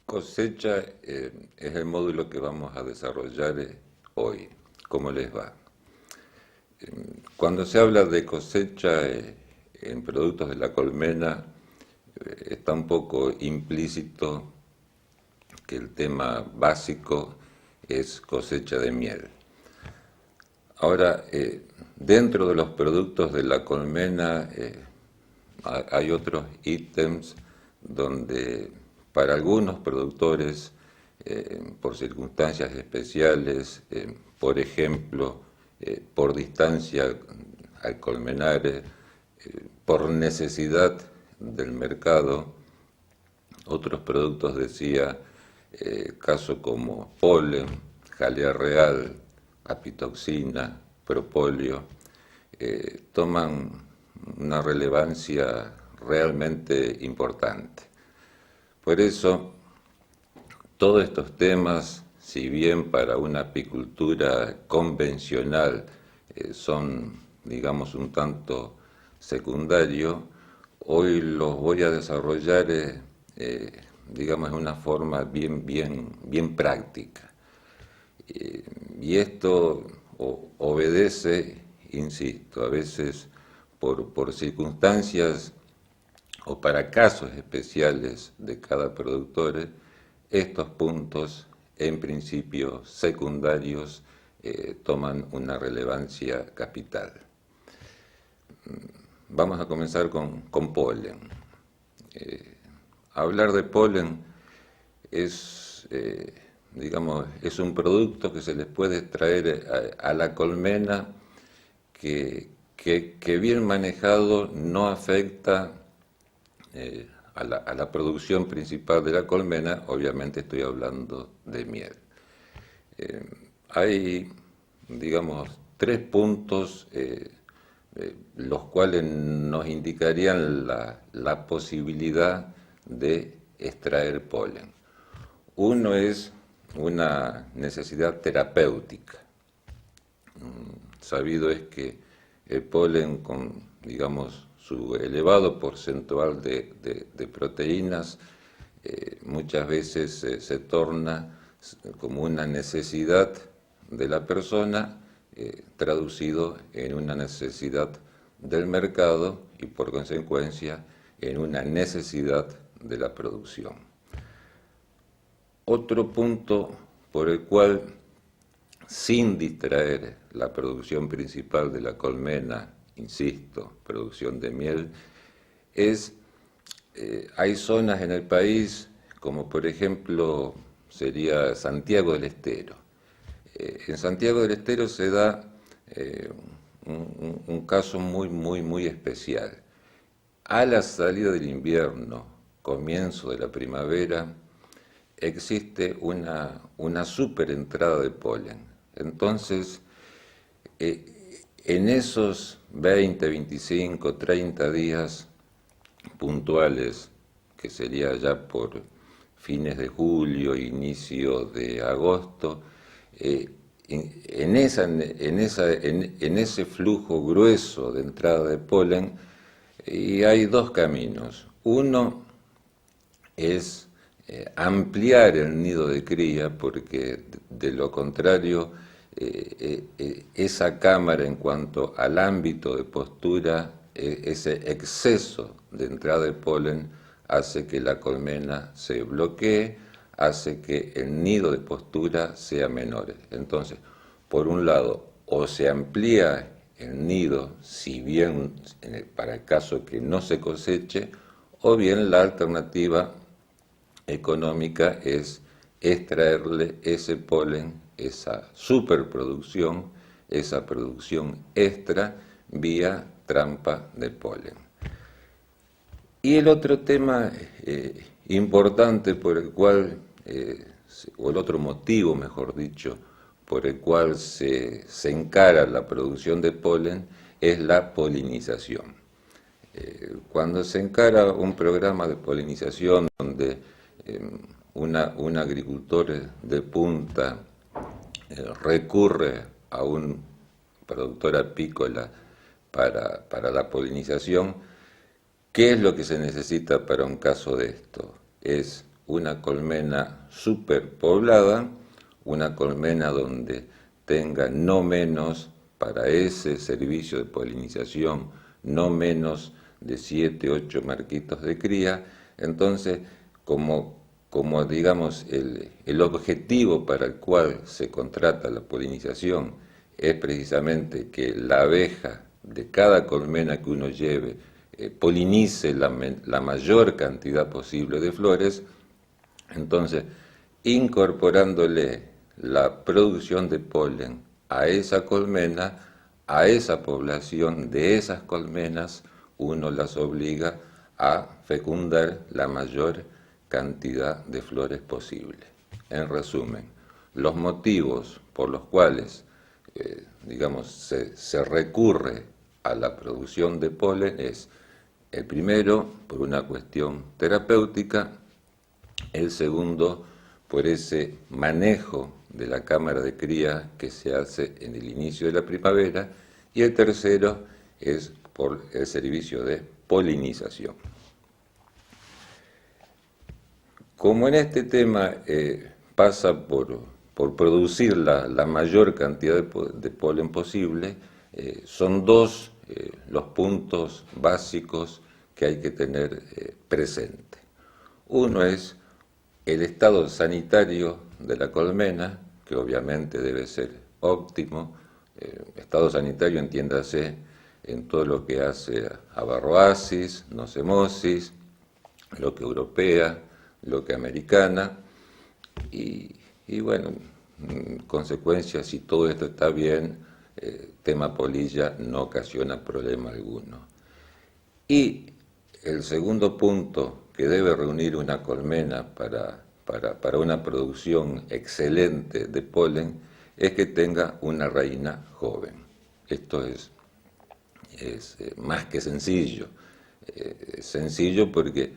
Cosecha es el módulo que vamos a desarrollar hoy. ¿Cómo les va? Cuando se habla de cosecha en productos de la colmena, está un poco implícito que el tema básico es cosecha de miel. Ahora, dentro de los productos de la colmena hay otros ítems donde para algunos productores, por circunstancias especiales, por ejemplo, por distancia al colmenar, por necesidad del mercado, otros productos, decía, casos como polen, jalea real, apitoxina, propóleo, toman una relevancia realmente importante. Por eso, todos estos temas, si bien para una apicultura convencional son, digamos, un tanto secundario, hoy los voy a desarrollar, digamos, de una forma bien práctica. Y esto obedece, insisto, a veces por circunstancias o para casos especiales de cada productor, estos puntos, en principio secundarios, toman una relevancia capital. Vamos a comenzar con polen. Hablar de polen es, digamos, es un producto que se les puede extraer a la colmena que bien manejado no afecta a la producción principal de la colmena. Obviamente estoy hablando de miel. Hay, digamos, tres puntos los cuales nos indicarían la posibilidad de extraer polen. Uno es una necesidad terapéutica. Sabido es que el polen con, digamos, su elevado porcentual de proteínas, muchas veces se torna como una necesidad de la persona, traducido en una necesidad del mercado y por consecuencia en una necesidad de la producción. Otro punto por el cual, sin distraer la producción principal de la colmena, insisto, producción de miel, hay zonas en el país, como por ejemplo sería Santiago del Estero. En Santiago del Estero se da un caso muy especial. A la salida del invierno, comienzo de la primavera, existe una superentrada de polen. Entonces, en esos 20, 25, 30 días puntuales, que sería ya por fines de julio, inicio de agosto, en ese flujo grueso de entrada de polen, y hay dos caminos. Uno es ampliar el nido de cría, porque de lo contrario, esa cámara en cuanto al ámbito de postura, ese exceso de entrada de polen hace que la colmena se bloquee, hace que el nido de postura sea menor. Entonces, por un lado, o se amplía el nido, si bien para el caso que no se coseche, o bien la alternativa económica es extraerle ese polen, esa superproducción, esa producción extra vía trampa de polen. Y el otro tema importante por el cual, o el otro motivo, mejor dicho, por el cual se encara la producción de polen es la polinización. Cuando se encara un programa de polinización donde un agricultor de punta recurre a un productor apícola para la polinización, ¿qué es lo que se necesita para un caso de esto? Es una colmena superpoblada, una colmena donde tenga no menos, para ese servicio de polinización, no menos de 7, 8 marquitos de cría. Entonces, como digamos, el objetivo para el cual se contrata la polinización es precisamente que la abeja de cada colmena que uno lleve polinice la mayor cantidad posible de flores, entonces incorporándole la producción de polen a esa colmena, a esa población de esas colmenas, uno las obliga a fecundar la mayor cantidad de flores posible. En resumen, los motivos por los cuales digamos, se recurre a la producción de polen es, el primero, por una cuestión terapéutica, el segundo, por ese manejo de la cámara de cría que se hace en el inicio de la primavera, y el tercero es por el servicio de polinización. Como en este tema pasa por producir la mayor cantidad de polen posible, son dos los puntos básicos que hay que tener presente. Uno es el estado sanitario de la colmena, que obviamente debe ser óptimo. Estado sanitario, entiéndase, en todo lo que hace a varroasis, nocemosis, lo que europea, lo que americana, y bueno, en consecuencia, si todo esto está bien, tema polilla no ocasiona problema alguno. Y el segundo punto que debe reunir una colmena para una producción excelente de polen es que tenga una reina joven. Esto es más que sencillo. Es sencillo porque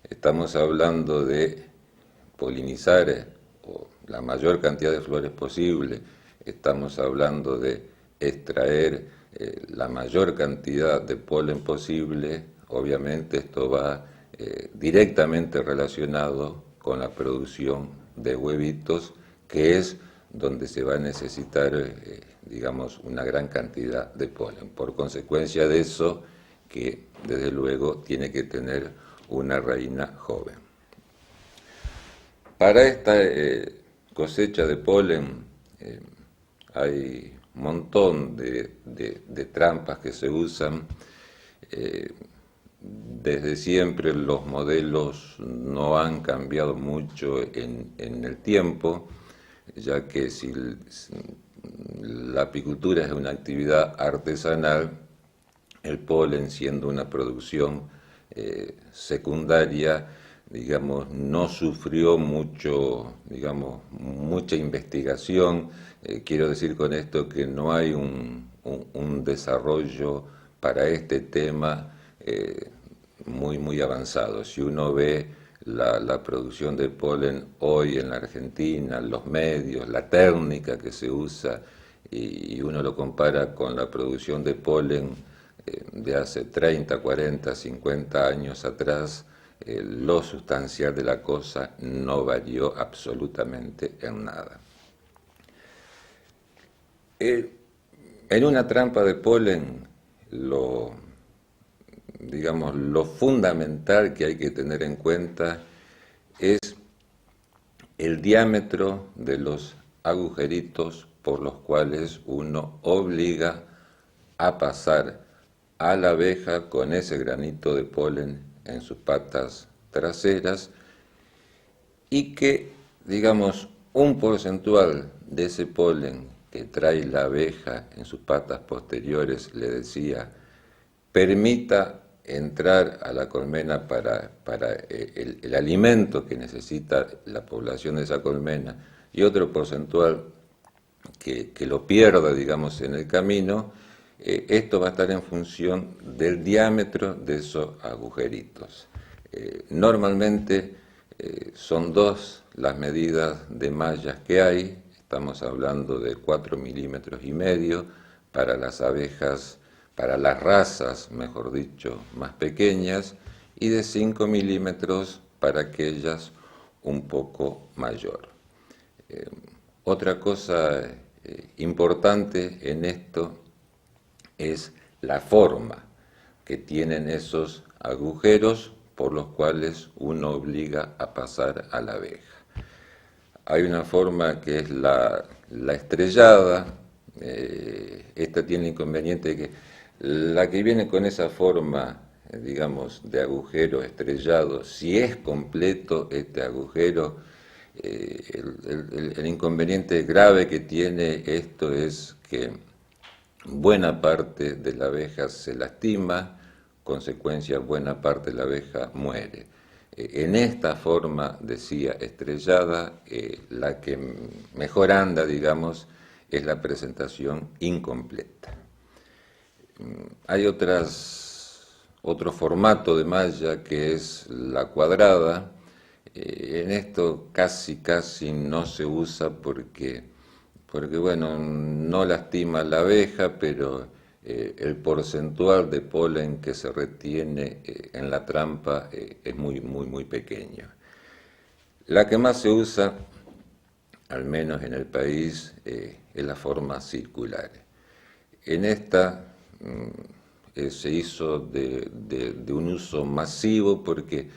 estamos hablando de polinizar la mayor cantidad de flores posible, estamos hablando de extraer la mayor cantidad de polen posible. Obviamente esto va directamente relacionado con la producción de huevitos, que es donde se va a necesitar, digamos, una gran cantidad de polen. Por consecuencia de eso, que desde luego tiene que tener una reina joven. Para esta cosecha de polen hay un montón de trampas que se usan. Desde siempre los modelos no han cambiado mucho en el tiempo, ya que si la apicultura es una actividad artesanal, el polen, siendo una producción secundaria, digamos, no sufrió mucho, digamos, mucha investigación. Quiero decir con esto que no hay un desarrollo para este tema muy avanzado. Si uno ve la producción de polen hoy en la Argentina, los medios, la técnica que se usa, y uno lo compara con la producción de polen de hace 30, 40, 50 años atrás, lo sustancial de la cosa no varió absolutamente en nada. En una trampa de polen, digamos, lo fundamental que hay que tener en cuenta es el diámetro de los agujeritos por los cuales uno obliga a pasar a la abeja con ese granito de polen en sus patas traseras, y que, digamos, un porcentual de ese polen que trae la abeja en sus patas posteriores, le decía, permita entrar a la colmena para el alimento que necesita la población de esa colmena, y otro porcentual que lo pierda, digamos, en el camino. Esto va a estar en función del diámetro de esos agujeritos. Normalmente son dos las medidas de mallas que hay. Estamos hablando de 4,5 milímetros para las abejas, para las razas, mejor dicho, más pequeñas, y de 5 milímetros para aquellas un poco mayor. Otra cosa importante en esto es la forma que tienen esos agujeros por los cuales uno obliga a pasar a la abeja. Hay una forma que es la estrellada. Esta tiene el inconveniente de que la que viene con esa forma, digamos, de agujero estrellado, si es completo este agujero, el inconveniente grave que tiene esto es que buena parte de la abeja se lastima, consecuencia buena parte de la abeja muere. En esta forma, decía, estrellada, la que mejor anda, digamos, es la presentación incompleta. Hay otro formato de malla que es la cuadrada. En esto casi no se usa porque bueno, no lastima la abeja, pero el porcentual de polen que se retiene en la trampa es muy pequeño. La que más se usa, al menos en el país, es la forma circular. En esta se hizo de un uso masivo porque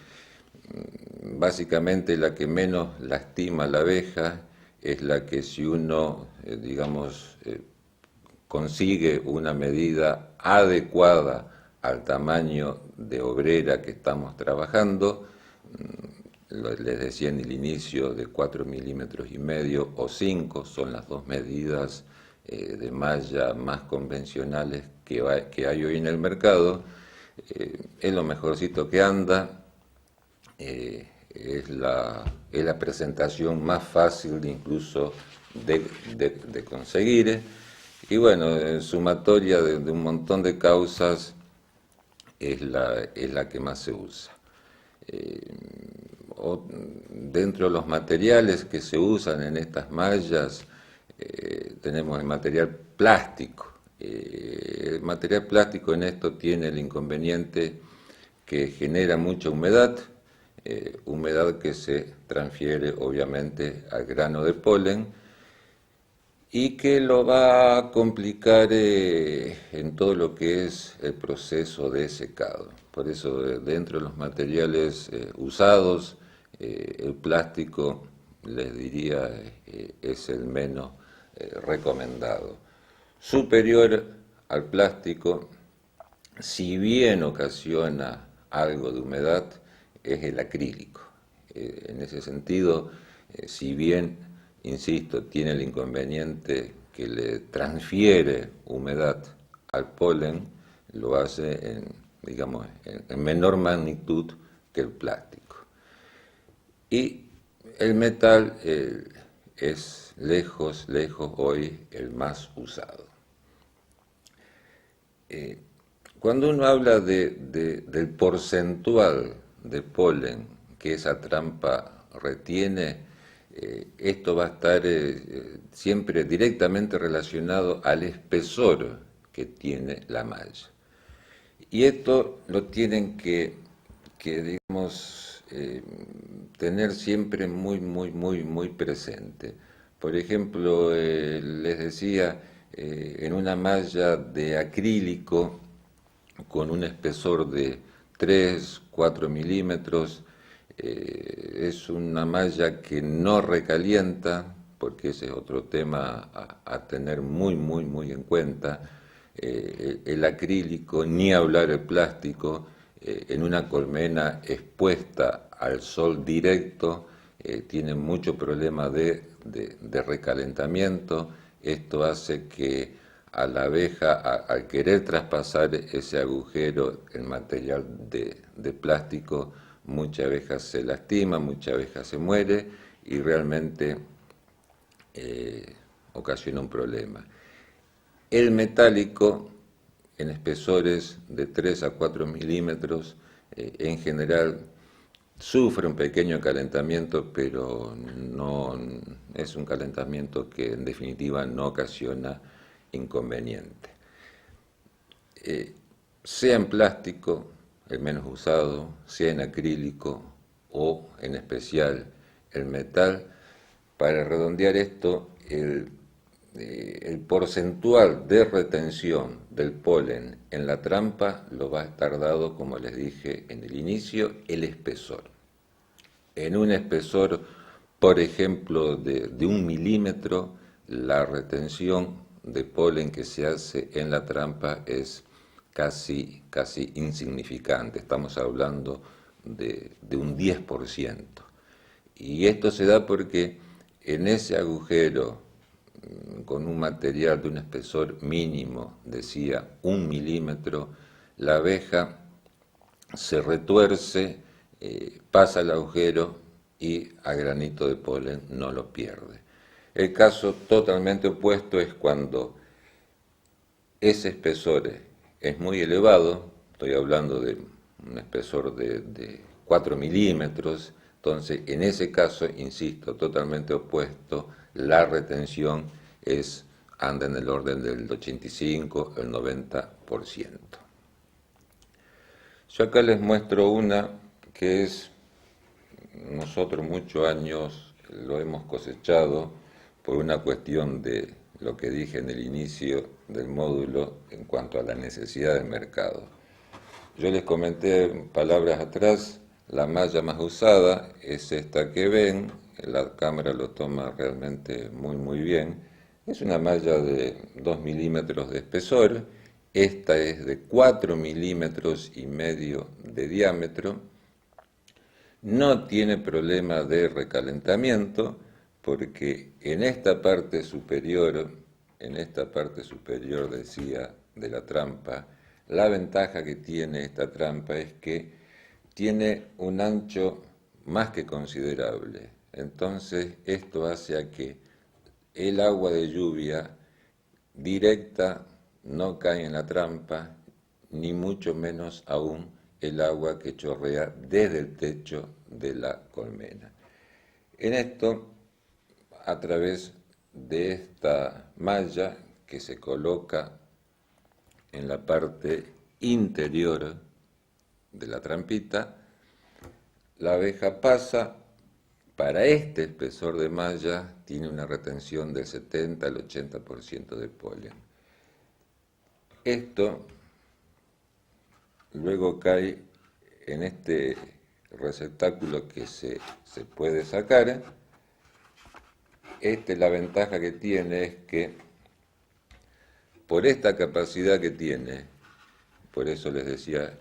básicamente la que menos lastima a la abeja es la que si uno, digamos, consigue una medida adecuada al tamaño de obrera que estamos trabajando, les decía en el inicio de 4,5 milímetros o 5, son las dos medidas de malla más convencionales que hay hoy en el mercado, es lo mejorcito que anda. Es la presentación más fácil incluso de conseguir. Y bueno, en sumatoria de un montón de causas es la que más se usa. Dentro de los materiales que se usan en estas mallas, tenemos el material plástico. El material plástico en esto tiene el inconveniente que genera mucha humedad, humedad que se transfiere obviamente al grano de polen y que lo va a complicar en todo lo que es el proceso de secado. Por eso dentro de los materiales usados, el plástico, les diría, es el menos recomendado. Superior al plástico, si bien ocasiona algo de humedad, es el acrílico. En ese sentido, si bien, insisto, tiene el inconveniente que le transfiere humedad al polen, lo hace en menor magnitud que el plástico. Y el metal es lejos hoy el más usado. Cuando uno habla del porcentual de polen que esa trampa retiene, esto va a estar siempre directamente relacionado al espesor que tiene la malla. Y esto lo tienen que digamos, tener siempre muy presente. Por ejemplo, les decía, en una malla de acrílico con un espesor de 3-4 milímetros, es una malla que no recalienta, porque ese es otro tema a tener muy en cuenta. El acrílico, ni hablar el plástico, en una colmena expuesta al sol directo, tiene mucho problema de recalentamiento. Esto hace que a la abeja, al querer traspasar ese agujero en material de plástico, mucha abeja se lastima, mucha abeja se muere y realmente ocasiona un problema. El metálico, en espesores de 3-4 milímetros, en general sufre un pequeño calentamiento, pero no es un calentamiento que en definitiva no ocasiona inconveniente. Sea en plástico, el menos usado, sea en acrílico o en especial el metal, para redondear esto, el porcentual de retención del polen en la trampa lo va a estar dado, como les dije en el inicio, el espesor. En un espesor, por ejemplo, de 1 milímetro, la retención de polen que se hace en la trampa es casi insignificante. Estamos hablando de un 10%. Y esto se da porque en ese agujero, con un material de un espesor mínimo, decía 1 milímetro, la abeja se retuerce, pasa el agujero y a granito de polen no lo pierde. El caso totalmente opuesto es cuando ese espesor es muy elevado, estoy hablando de un espesor de 4 milímetros, entonces en ese caso, insisto, totalmente opuesto, la retención anda en el orden del 85 al 90%. Yo acá les muestro una que es, nosotros muchos años lo hemos cosechado por una cuestión de lo que dije en el inicio del módulo en cuanto a la necesidad del mercado. Yo les comenté palabras atrás, la malla más usada es esta que ven, la cámara lo toma realmente muy bien. Es una malla de 2 milímetros de espesor, esta es de 4 milímetros y medio de diámetro. No tiene problema de recalentamiento porque en esta parte superior decía de la trampa, la ventaja que tiene esta trampa es que tiene un ancho más que considerable. Entonces esto hace a que el agua de lluvia directa no cae en la trampa, ni mucho menos aún el agua que chorrea desde el techo de la colmena. En esto, a través de esta malla que se coloca en la parte interior de la trampita, la abeja pasa. Para este espesor de malla tiene una retención del 70 al 80% de polen. Esto luego cae en este receptáculo que se puede sacar. La ventaja que tiene es que por esta capacidad que tiene, por eso les decía,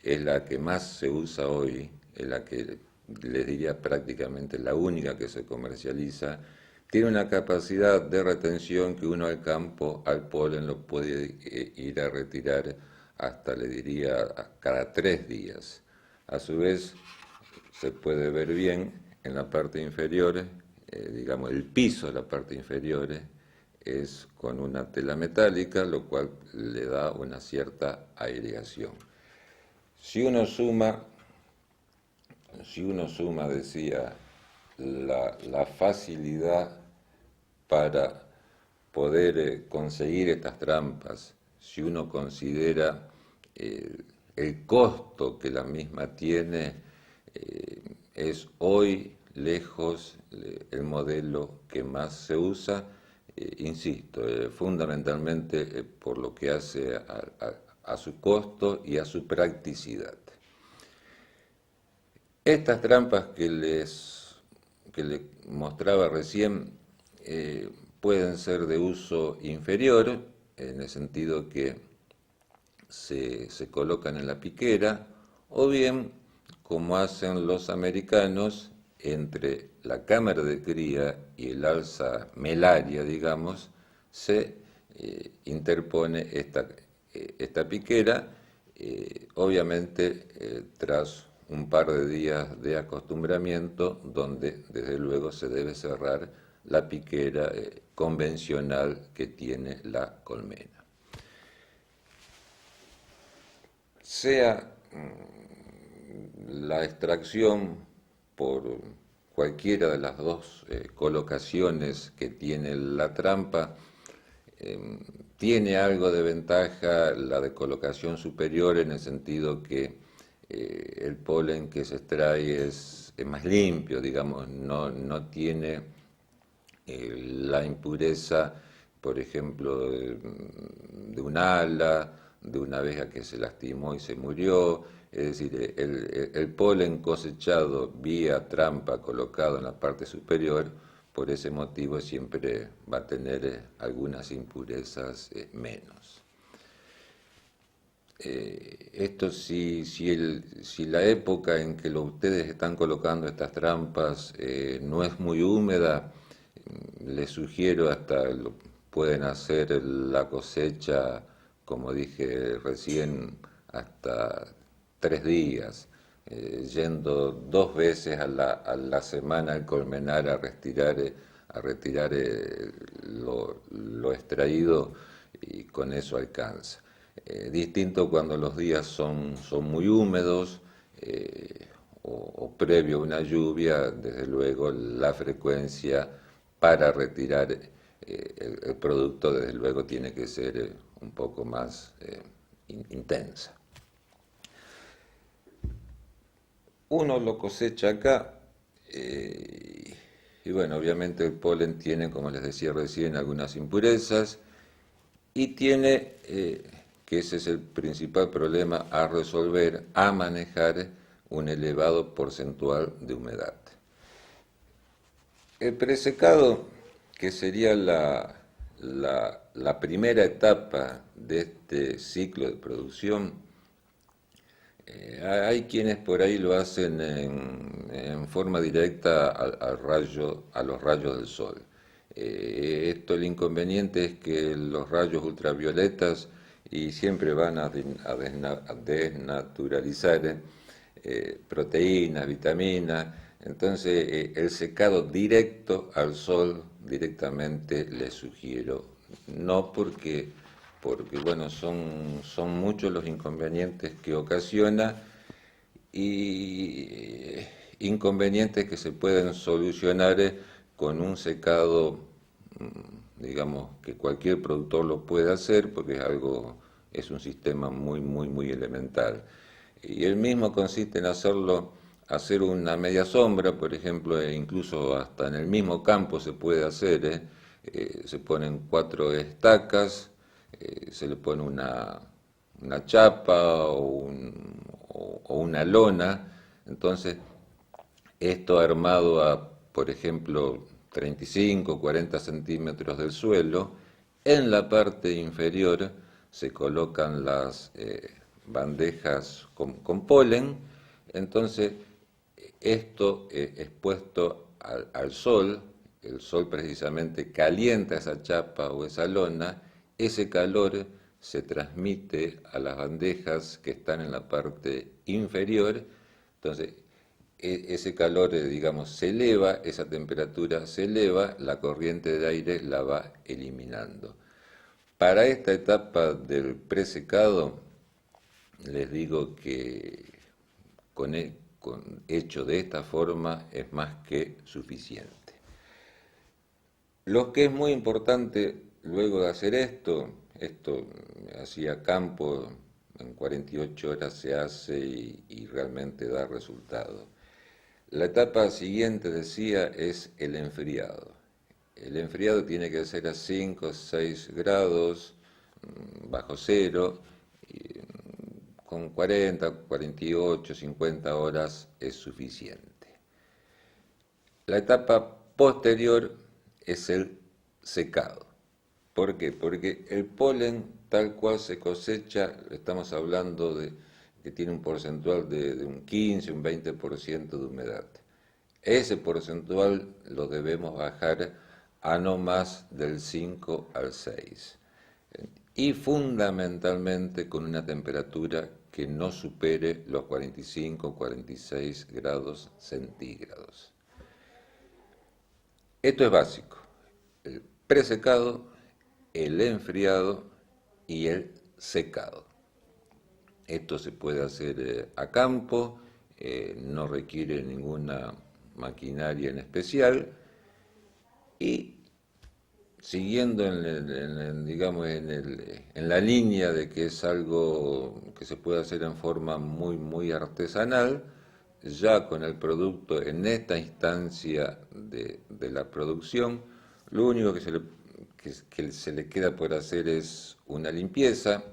es la que más se usa hoy, es la que les diría prácticamente la única que se comercializa, tiene una capacidad de retención que uno al campo, al polen, lo puede ir a retirar hasta, le diría, cada 3 días. A su vez, se puede ver bien en la parte inferior, digamos, el piso de la parte inferior es con una tela metálica, lo cual le da una cierta aireación. Si uno suma, decía, la facilidad para poder conseguir estas trampas, si uno considera el costo que la misma tiene, es hoy lejos el modelo que más se usa, insisto, fundamentalmente por lo que hace a su costo y a su practicidad. Estas trampas que les mostraba recién pueden ser de uso inferior, en el sentido que se colocan en la piquera, o bien, como hacen los americanos, entre la cámara de cría y el alza melaria, digamos, se interpone esta piquera, obviamente tras un par de días de acostumbramiento, donde desde luego se debe cerrar la piquera convencional que tiene la colmena. Sea la extracción por cualquiera de las dos colocaciones que tiene la trampa, tiene algo de ventaja la de colocación superior en el sentido que el polen que se extrae es más limpio, digamos, no tiene la impureza, por ejemplo, de un ala, de una abeja que se lastimó y se murió. Es decir, el polen cosechado vía trampa colocado en la parte superior, por ese motivo siempre va a tener algunas impurezas menos. Esto si la época en que ustedes están colocando estas trampas no es muy húmeda, les sugiero pueden hacer la cosecha, como dije recién, hasta 3 días, yendo 2 veces a la semana al colmenar a retirar lo extraído, y con eso alcanza. Distinto cuando los días son muy húmedos o previo a una lluvia, desde luego la frecuencia para retirar el producto, desde luego, tiene que ser un poco más intensa. Uno lo cosecha acá y bueno, obviamente el polen tiene, como les decía recién, algunas impurezas y tiene, que ese es el principal problema a resolver, a manejar un elevado porcentual de humedad. El presecado, que sería la primera etapa de este ciclo de producción, hay quienes por ahí lo hacen en forma directa a los rayos del sol. El inconveniente es que los rayos ultravioletas y siempre van a desnaturalizar proteínas, vitaminas. Entonces, el secado directo al sol, directamente les sugiero. No porque bueno, son muchos los inconvenientes que ocasiona y inconvenientes que se pueden solucionar con un secado, digamos, que cualquier productor lo puede hacer porque es un sistema muy elemental. Y el mismo consiste en hacer una media sombra, por ejemplo, e incluso hasta en el mismo campo se puede hacer, se ponen 4 estacas, se le pone una chapa o una lona. Entonces, esto armado a, por ejemplo, 35, 40 centímetros del suelo, en la parte inferior se colocan las bandejas con polen. Entonces, esto expuesto al sol, el sol precisamente calienta esa chapa o esa lona, ese calor se transmite a las bandejas que están en la parte inferior. Entonces, ese calor, digamos, se eleva, esa temperatura se eleva, la corriente de aire la va eliminando. Para esta etapa del presecado, les digo que hecho de esta forma es más que suficiente. Lo que es muy importante luego de hacer esto hacía campo, en 48 horas se hace y realmente da resultado. La etapa siguiente, decía, es el enfriado. El enfriado tiene que ser a 5 o 6 grados bajo cero, con 40, 48, 50 horas es suficiente. La etapa posterior es el secado. ¿Por qué? Porque el polen tal cual se cosecha, estamos hablando de que tiene un porcentual de un 15, un 20% de humedad. Ese porcentual lo debemos bajar a no más del 5 al 6. Y fundamentalmente con una temperatura que no supere los 45 o 46 grados centígrados. Esto es básico: el presecado, el enfriado y el secado. Esto se puede hacer a campo, no requiere ninguna maquinaria en especial y siguiendo digamos, en la línea de que es algo que se puede hacer en forma muy, muy artesanal, ya con el producto en esta instancia de la producción, lo único que se le queda por hacer es una limpieza.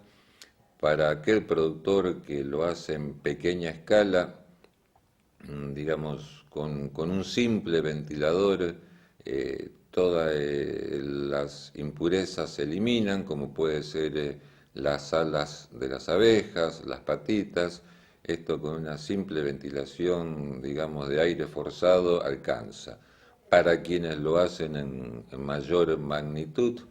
Para aquel productor que lo hace en pequeña escala, digamos, con un simple ventilador, todas las impurezas se eliminan, como puede ser las alas de las abejas, las patitas. Esto con una simple ventilación, digamos, de aire forzado alcanza. Para quienes lo hacen en mayor magnitud,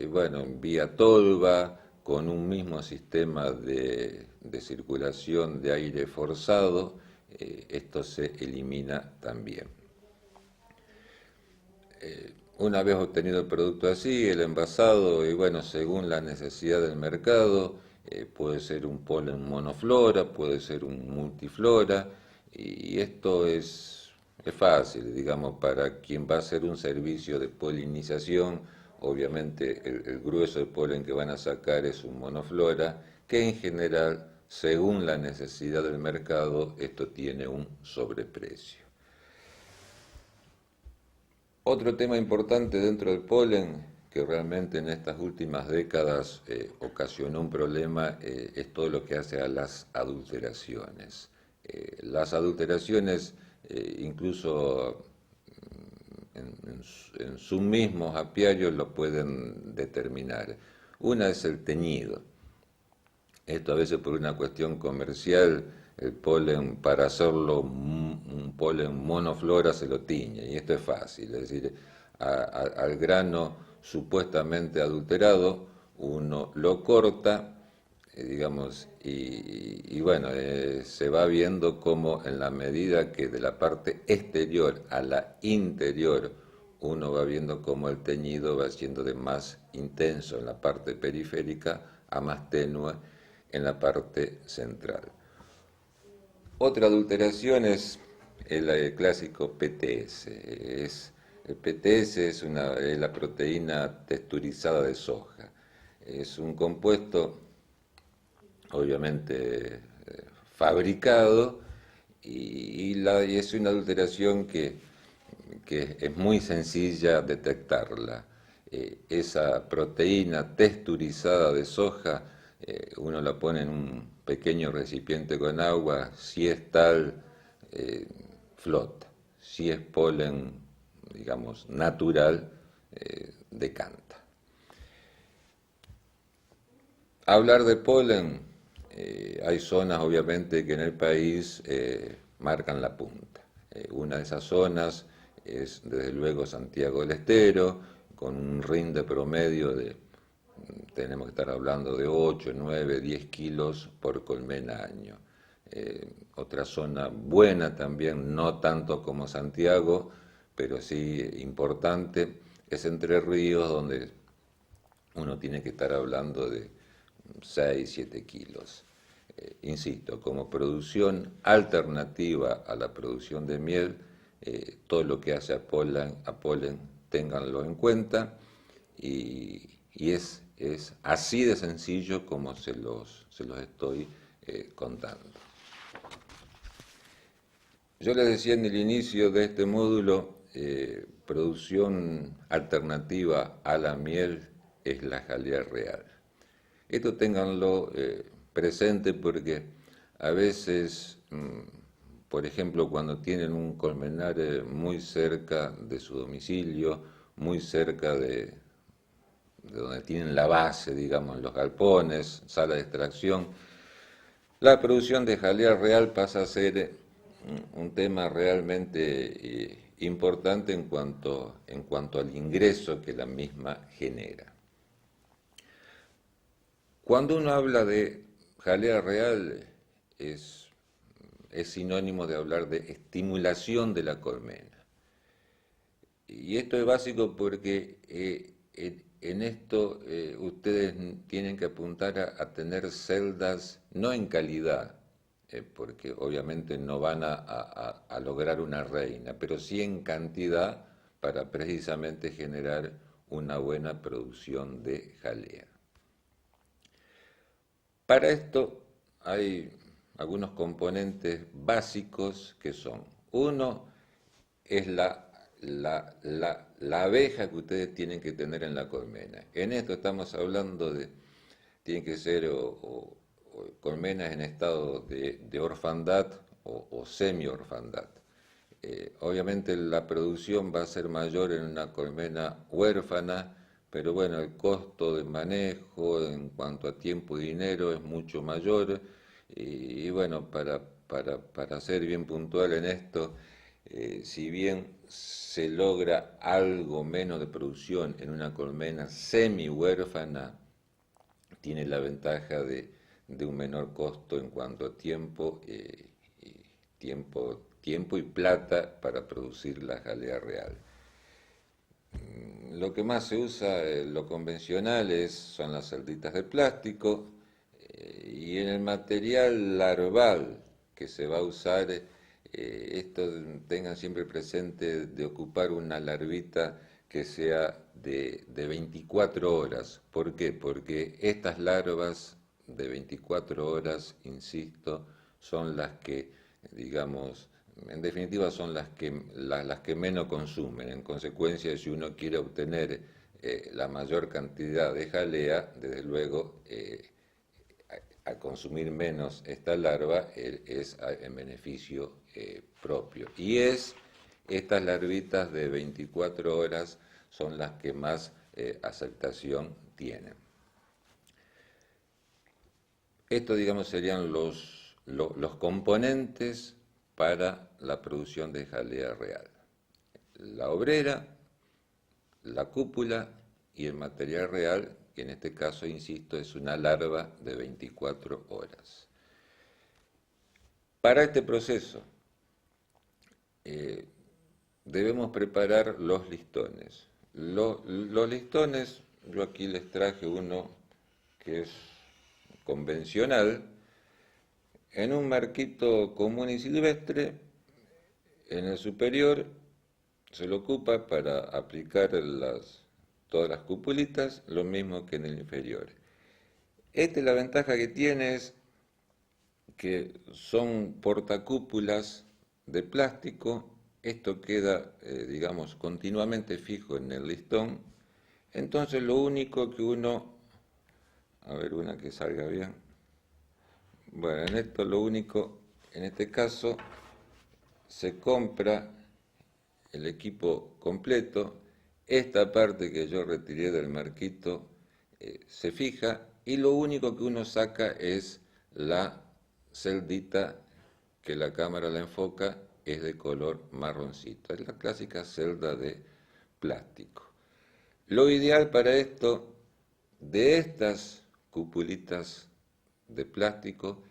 bueno, en vía tolva, con un mismo sistema de circulación de aire forzado, esto se elimina también. Una vez obtenido el producto así, el envasado, y bueno, según la necesidad del mercado, puede ser un polen monoflora, puede ser un multiflora, y esto es fácil, digamos, para quien va a hacer un servicio de polinización, obviamente el grueso de polen que van a sacar es un monoflora, que en general, según la necesidad del mercado, esto tiene un sobreprecio. Otro tema importante dentro del polen, que realmente en estas últimas décadas ocasionó un problema, es todo lo que hace a las adulteraciones. Las adulteraciones, incluso en sus mismos apiarios, lo pueden determinar. Una es el teñido. Esto a veces por una cuestión comercial, el polen, para hacerlo un polen monoflora, se lo tiñe, y esto es fácil, es decir, al grano supuestamente adulterado, uno lo corta, digamos, y bueno, se va viendo cómo en la medida que de la parte exterior a la interior, uno va viendo cómo el teñido va siendo de más intenso en la parte periférica a más tenue en la parte central. Otra adulteración es el clásico PTS. El PTS es la proteína texturizada de soja. Es un compuesto, obviamente, fabricado y es una adulteración que es muy sencilla detectarla. Esa proteína texturizada de soja, uno la pone en un pequeño recipiente con agua, si es tal, flota, si es polen, digamos, natural, decanta. Hablar de polen, hay zonas obviamente que en el país marcan la punta. Una de esas zonas es desde luego Santiago del Estero, con un rinde promedio tenemos que estar hablando de 8, 9, 10 kilos por colmena año. Otra zona buena también, no tanto como Santiago, pero sí importante, es Entre Ríos, donde uno tiene que estar hablando de 6, 7 kilos. Insisto, como producción alternativa a la producción de miel, todo lo que hace a polen ténganlo en cuenta y es así de sencillo como se los estoy contando. Yo les decía en el inicio de este módulo, producción alternativa a la miel es la jalea real. Esto ténganlo presente porque a veces, por ejemplo, cuando tienen un colmenar muy cerca de su domicilio, muy cerca de donde tienen la base, digamos, los galpones, sala de extracción, la producción de jalea real pasa a ser un tema realmente importante en cuanto al ingreso que la misma genera. Cuando uno habla de jalea real, es sinónimo de hablar de estimulación de la colmena. Y esto es básico porque en esto ustedes tienen que apuntar a tener celdas, no en calidad, porque obviamente no van a lograr una reina, pero sí en cantidad para precisamente generar una buena producción de jalea. Para esto hay algunos componentes básicos que son: uno es la abeja que ustedes tienen que tener en la colmena. En esto estamos hablando de, tienen que ser o colmenas en estado de orfandad o semi-orfandad. Obviamente la producción va a ser mayor en una colmena huérfana, pero bueno, el costo de manejo en cuanto a tiempo y dinero es mucho mayor. Y bueno, para ser bien puntual en esto, si bien se logra algo menos de producción en una colmena semi-huérfana, tiene la ventaja de un menor costo en cuanto a tiempo, y tiempo y plata para producir la jalea real. Lo que más se usa, lo convencional, son las celditas de plástico, y en el material larval que se va a usar, esto tengan siempre presente de ocupar una larvita que sea de 24 horas. ¿Por qué? Porque estas larvas de 24 horas, insisto, son las que, digamos, en definitiva son las que menos consumen. En consecuencia, si uno quiere obtener la mayor cantidad de jalea, desde luego, al consumir menos esta larva es en beneficio propio. Y estas larvitas de 24 horas son las que más aceptación tienen. Estos, digamos, serían los componentes para la producción de jalea real: la obrera, la cúpula y el material real, que en este caso, insisto, es una larva de 24 horas. Para este proceso debemos preparar los listones. Los listones, yo aquí les traje uno que es convencional, en un marquito común y silvestre. En el superior se lo ocupa para aplicar todas las cupulitas, lo mismo que en el inferior. La ventaja que tiene es que son portacúpulas de plástico. Esto queda, digamos, continuamente fijo en el listón. Entonces lo único que uno, a ver, una que salga bien. Bueno, en esto lo único, en este caso, se compra el equipo completo. Esta parte que yo retiré del marquito se fija, y lo único que uno saca es la celdita, que la cámara la enfoca, es de color marroncito. Es la clásica celda de plástico. Lo ideal para esto, de estas cupulitas de plástico,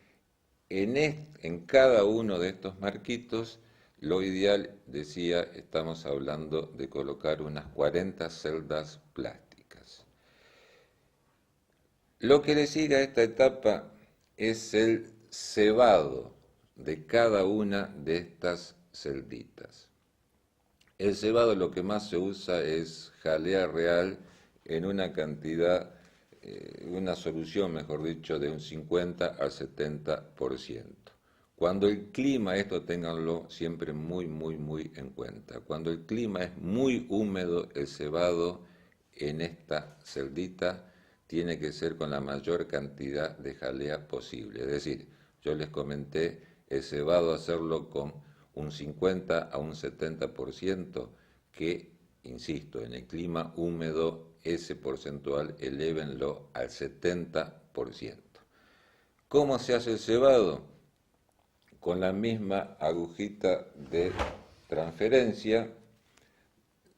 en cada uno de estos marquitos, lo ideal, decía, estamos hablando de colocar unas 40 celdas plásticas. Lo que le sigue a esta etapa es el cebado de cada una de estas celditas. El cebado, lo que más se usa es jalea real en una cantidad, una solución, mejor dicho, de un 50 al 70%. Cuando el clima, esto ténganlo siempre muy, muy, muy en cuenta, cuando el clima es muy húmedo, el cebado en esta celdita tiene que ser con la mayor cantidad de jalea posible. Es decir, yo les comenté, el cebado hacerlo con un 50 a un 70%, que, insisto, en el clima húmedo ese porcentual elévenlo al 70%. ¿Cómo se hace el cebado? Con la misma agujita de transferencia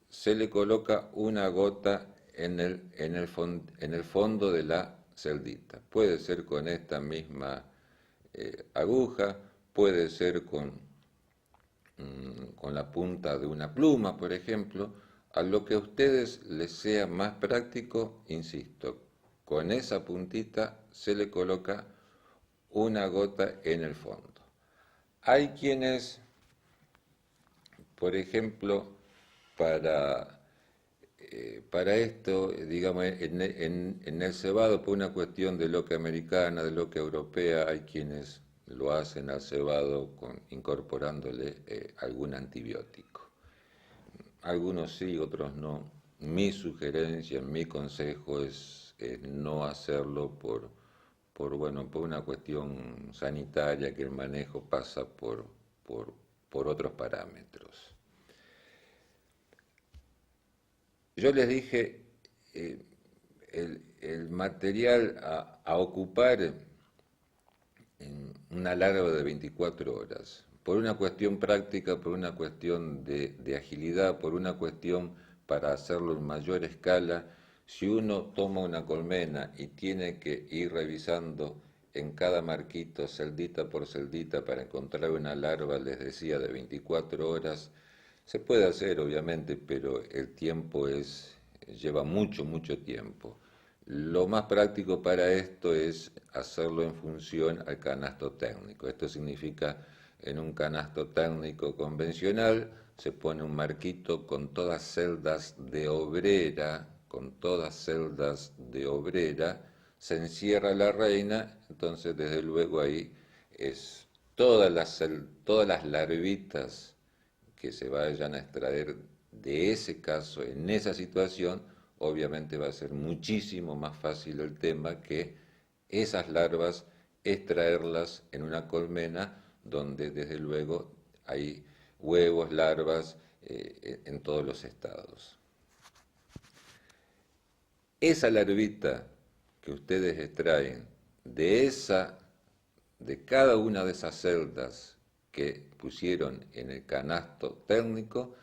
se le coloca una gota en el fondo de la celdita. Puede ser con esta misma aguja, puede ser con la punta de una pluma, por ejemplo. A lo que a ustedes les sea más práctico, insisto, con esa puntita se le coloca una gota en el fondo. Hay quienes, por ejemplo, para para esto, digamos, en el cebado, por una cuestión de loca americana, de loca europea, hay quienes lo hacen al cebado incorporándole algún antibiótico. Algunos sí, otros no. Mi sugerencia, mi consejo es no hacerlo bueno, por una cuestión sanitaria, que el manejo pasa por, por otros parámetros. Yo les dije, eh, el material a ocupar en una larva de 24 horas, por una cuestión práctica, por una cuestión de agilidad, por una cuestión para hacerlo en mayor escala. Si uno toma una colmena y tiene que ir revisando en cada marquito, celdita por celdita, para encontrar una larva, les decía, de 24 horas, se puede hacer, obviamente, pero el tiempo lleva mucho, mucho tiempo. Lo más práctico para esto es hacerlo en función al canasto técnico. Esto significa, en un canasto técnico convencional se pone un marquito con todas celdas de obrera, se encierra la reina, entonces desde luego ahí es todas las larvitas que se vayan a extraer de ese caso, en esa situación, obviamente va a ser muchísimo más fácil el tema que esas larvas extraerlas en una colmena donde desde luego hay huevos, larvas en todos los estados. Esa larvita que ustedes extraen de cada una de esas celdas que pusieron en el canasto técnico,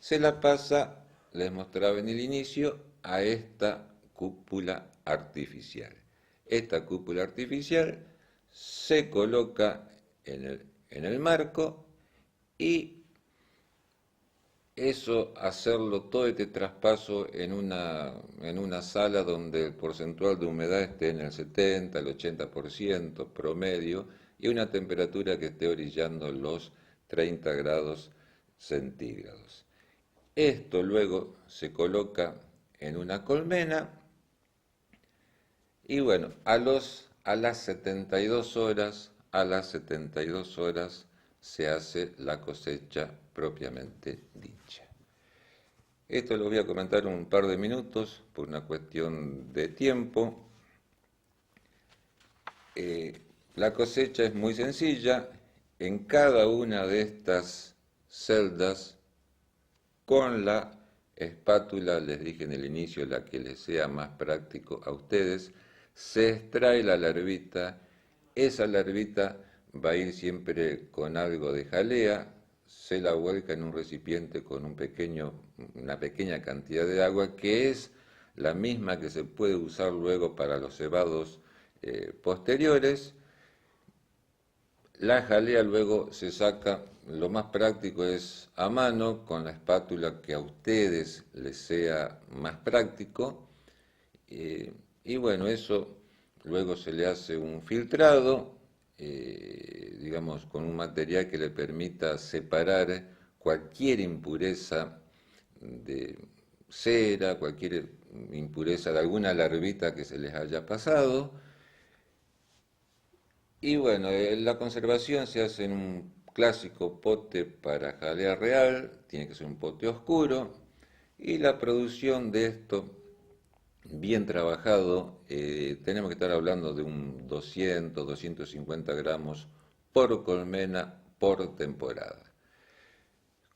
se la pasa, les mostraba en el inicio, a esta cúpula artificial. Esta cúpula artificial se coloca en el marco y eso, hacerlo todo este traspaso en una sala donde el porcentual de humedad esté en el 70, el 80% promedio y una temperatura que esté orillando los 30 grados centígrados. Esto luego se coloca en una colmena y bueno, a las 72 horas se hace la cosecha propiamente dicha. Esto lo voy a comentar un par de minutos por una cuestión de tiempo. La cosecha es muy sencilla. En cada una de estas celdas, con la espátula, les dije en el inicio, la que les sea más práctico a ustedes, se extrae la larvita. Esa larvita va a ir siempre con algo de jalea, se la vuelca en un recipiente con una pequeña cantidad de agua, que es la misma que se puede usar luego para los cebados posteriores. La jalea luego se saca, lo más práctico es a mano, con la espátula que a ustedes les sea más práctico. Y bueno, eso luego se le hace un filtrado, digamos, con un material que le permita separar cualquier impureza de cera, cualquier impureza de alguna larvita que se les haya pasado. Y bueno, la conservación se hace en un clásico pote para jalea real, tiene que ser un pote oscuro, y la producción de esto, bien trabajado, tenemos que estar hablando de un 200, 250 gramos por colmena por temporada.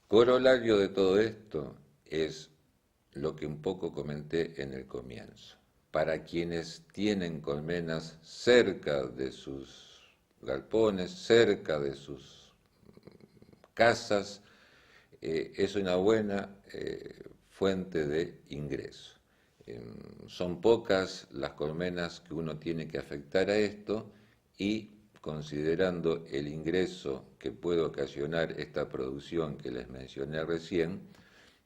Corolario de todo esto es lo que un poco comenté en el comienzo. Para quienes tienen colmenas cerca de sus galpones, cerca de sus casas, es una buena fuente de ingreso. Son pocas las colmenas que uno tiene que afectar a esto y considerando el ingreso que puede ocasionar esta producción que les mencioné recién,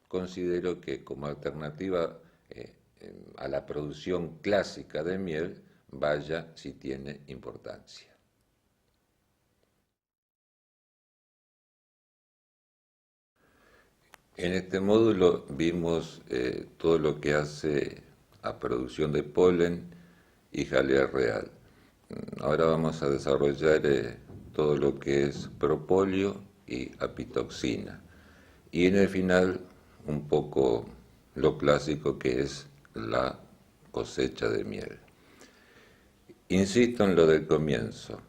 considero que como alternativa a la producción clásica de miel, vaya si tiene importancia. En este módulo vimos todo lo que hace a producción de polen y jalea real. Ahora vamos a desarrollar todo lo que es propóleo y apitoxina. Y en el final, un poco lo clásico que es la cosecha de miel. Insisto en lo del comienzo.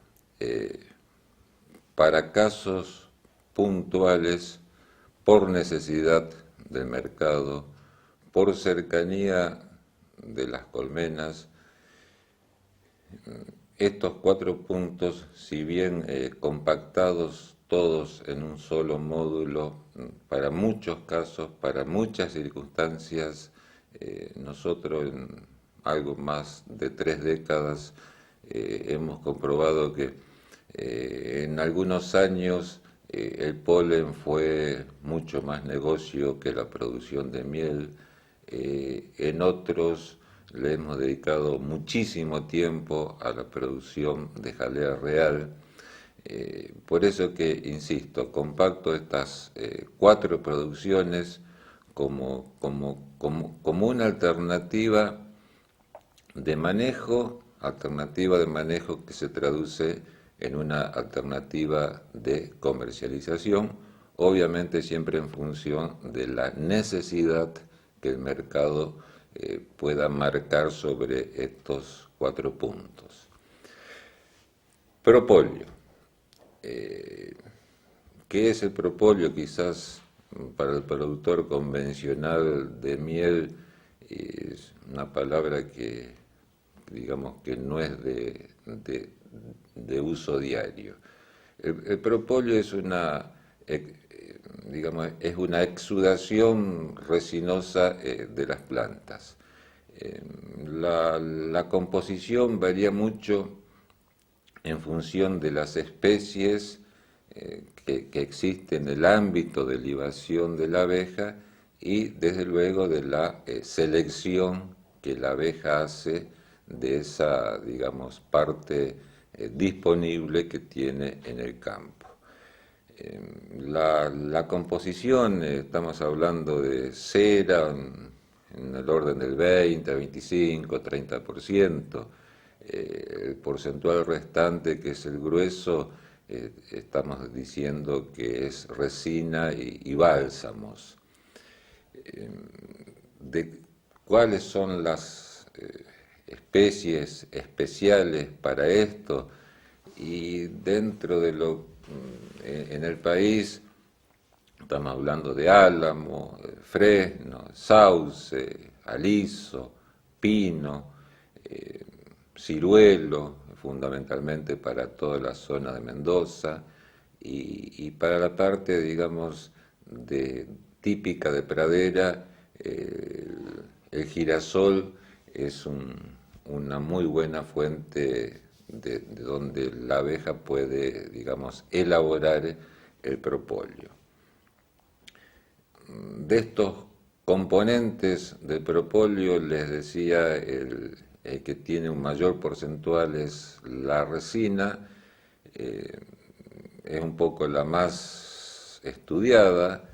Para casos puntuales, por necesidad del mercado, por cercanía de las colmenas, estos 4 puntos, si bien compactados todos en un solo módulo, para muchos casos, para muchas circunstancias, nosotros en algo más de 3 décadas hemos comprobado que en algunos años el polen fue mucho más negocio que la producción de miel. En otros le hemos dedicado muchísimo tiempo a la producción de jalea real. Por eso que, insisto, compacto estas 4 producciones como una alternativa de manejo que se traduce en una alternativa de comercialización, obviamente siempre en función de la necesidad que el mercado pueda marcar sobre estos 4 puntos. Propóleo. ¿Qué es el propóleo? Quizás para el productor convencional de miel es una palabra que digamos que no es de uso diario. El propóleo es digamos, es una exudación resinosa de las plantas. La composición varía mucho en función de las especies que existen en el ámbito de libación de la abeja y desde luego de la selección que la abeja hace de esa, digamos, parte disponible que tiene en el campo. La composición, estamos hablando de cera en el orden del 20, 25, 30%. El porcentual restante, que es el grueso, estamos diciendo que es resina y bálsamos. De cuáles son las especies especiales para esto, y dentro de en el país estamos hablando de álamo, fresno, sauce, aliso, pino, ciruelo, fundamentalmente para toda la zona de Mendoza, y para la parte, digamos, típica de pradera, el girasol es una muy buena fuente de donde la abeja puede, digamos, elaborar el propóleo. De estos componentes del propóleo, les decía, el que tiene un mayor porcentual es la resina, es un poco la más estudiada,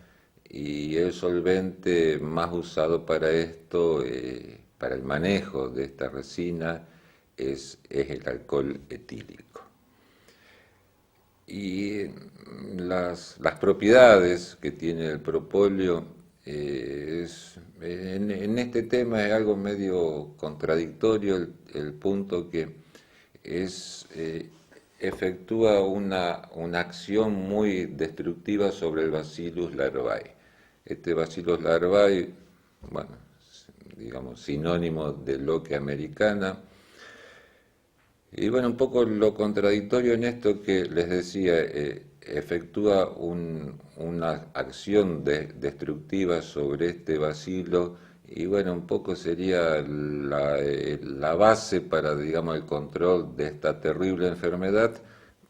y el solvente más usado para esto, para el manejo de esta resina, es el alcohol etílico. Y las propiedades que tiene el propóleo, en este tema es algo medio contradictorio el punto que efectúa una acción muy destructiva sobre el Bacillus larvae. Este Bacillus larvae, bueno, digamos, sinónimo de Loque americana. Y bueno, un poco lo contradictorio en esto que les decía, efectúa una acción destructiva sobre este bacilo, y bueno, un poco sería la base para, digamos, el control de esta terrible enfermedad,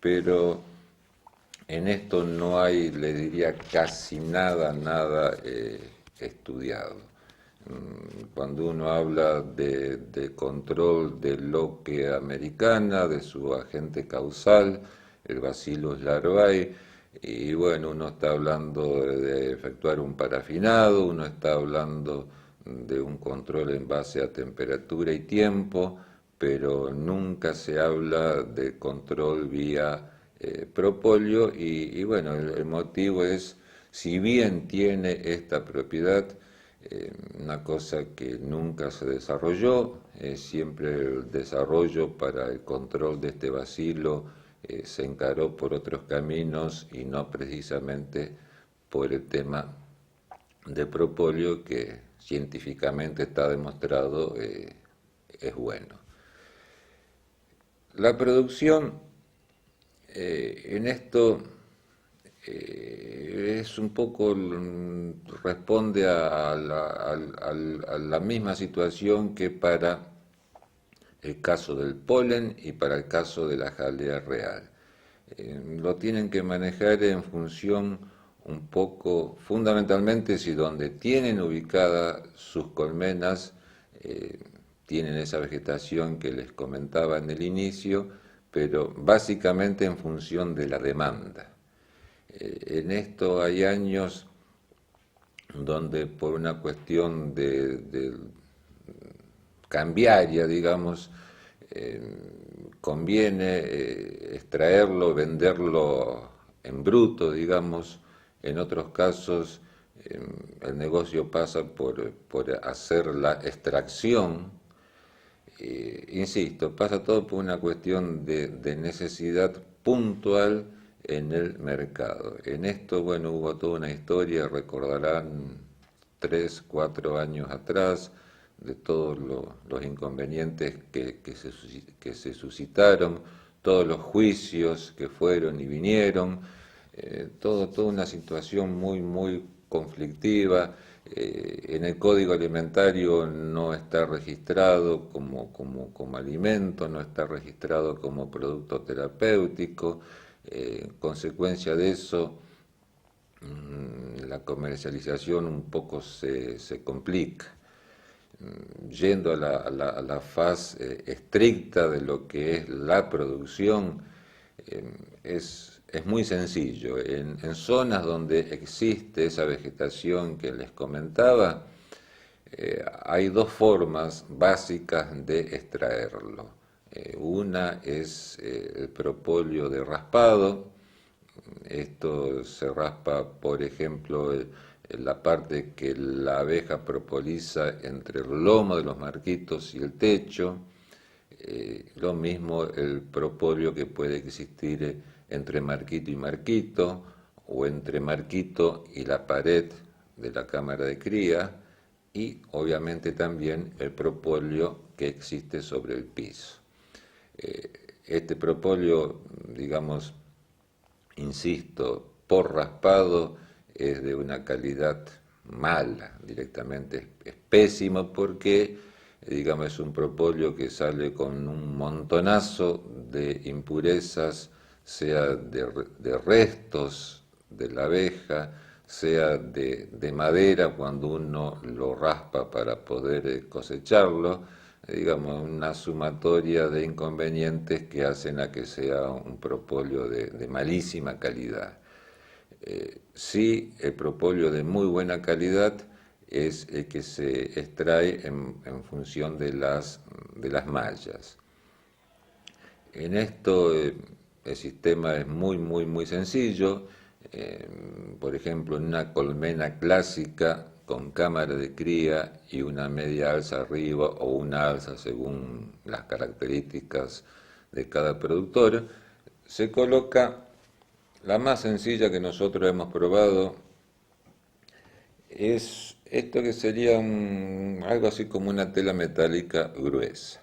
pero en esto no hay, le diría, casi nada estudiado. Cuando uno habla de control de Loque americana, de su agente causal, el Bacillus larvae, Y bueno, uno está hablando de efectuar un parafinado, uno está hablando de un control en base a temperatura y tiempo, pero nunca se habla de control vía propóleo y bueno, el motivo es, si bien tiene esta propiedad, una cosa que nunca se desarrolló, siempre el desarrollo para el control de este bacilo se encaró por otros caminos y no precisamente por el tema de propóleo que científicamente está demostrado es bueno. La producción en esto es un poco, responde a la misma situación que para el caso del polen y para el caso de la jalea real. Lo tienen que manejar en función un poco, fundamentalmente si donde tienen ubicadas sus colmenas tienen esa vegetación que les comentaba en el inicio, pero básicamente en función de la demanda. En esto hay años donde por una cuestión de cambiaria, digamos, conviene extraerlo, venderlo en bruto, digamos. En otros casos el negocio pasa por hacer la extracción. Insisto, pasa todo por una cuestión de necesidad puntual en el mercado. En esto, bueno, hubo toda una historia, recordarán 3, 4 años atrás, de todos los inconvenientes que se suscitaron, todos los juicios que fueron y vinieron, toda una situación muy, muy conflictiva. En el Código Alimentario no está registrado como alimento, no está registrado como producto terapéutico. En consecuencia de eso, la comercialización un poco se complica. Yendo a la faz estricta de lo que es la producción, es muy sencillo. En zonas donde existe esa vegetación que les comentaba, hay dos formas básicas de extraerlo. Una es el propóleo de raspado. Esto se raspa, por ejemplo, la parte que la abeja propoliza entre el lomo de los marquitos y el techo. Lo mismo el propóleo que puede existir entre marquito y marquito, o entre marquito y la pared de la cámara de cría, y obviamente también el propóleo que existe sobre el piso. Este propóleo, digamos, insisto, por raspado es de una calidad mala, directamente es pésimo porque, digamos, es un propóleo que sale con un montonazo de impurezas, sea de restos de la abeja, sea de madera cuando uno lo raspa para poder cosecharlo, digamos, una sumatoria de inconvenientes que hacen a que sea un propóleo de malísima calidad. Sí, el propóleo de muy buena calidad es el que se extrae en función de las mallas. En esto el sistema es muy, muy, muy sencillo. Por ejemplo, en una colmena clásica con cámara de cría y una media alza arriba o una alza según las características de cada productor, se coloca la más sencilla que nosotros hemos probado. Es esto que sería algo así como una tela metálica gruesa.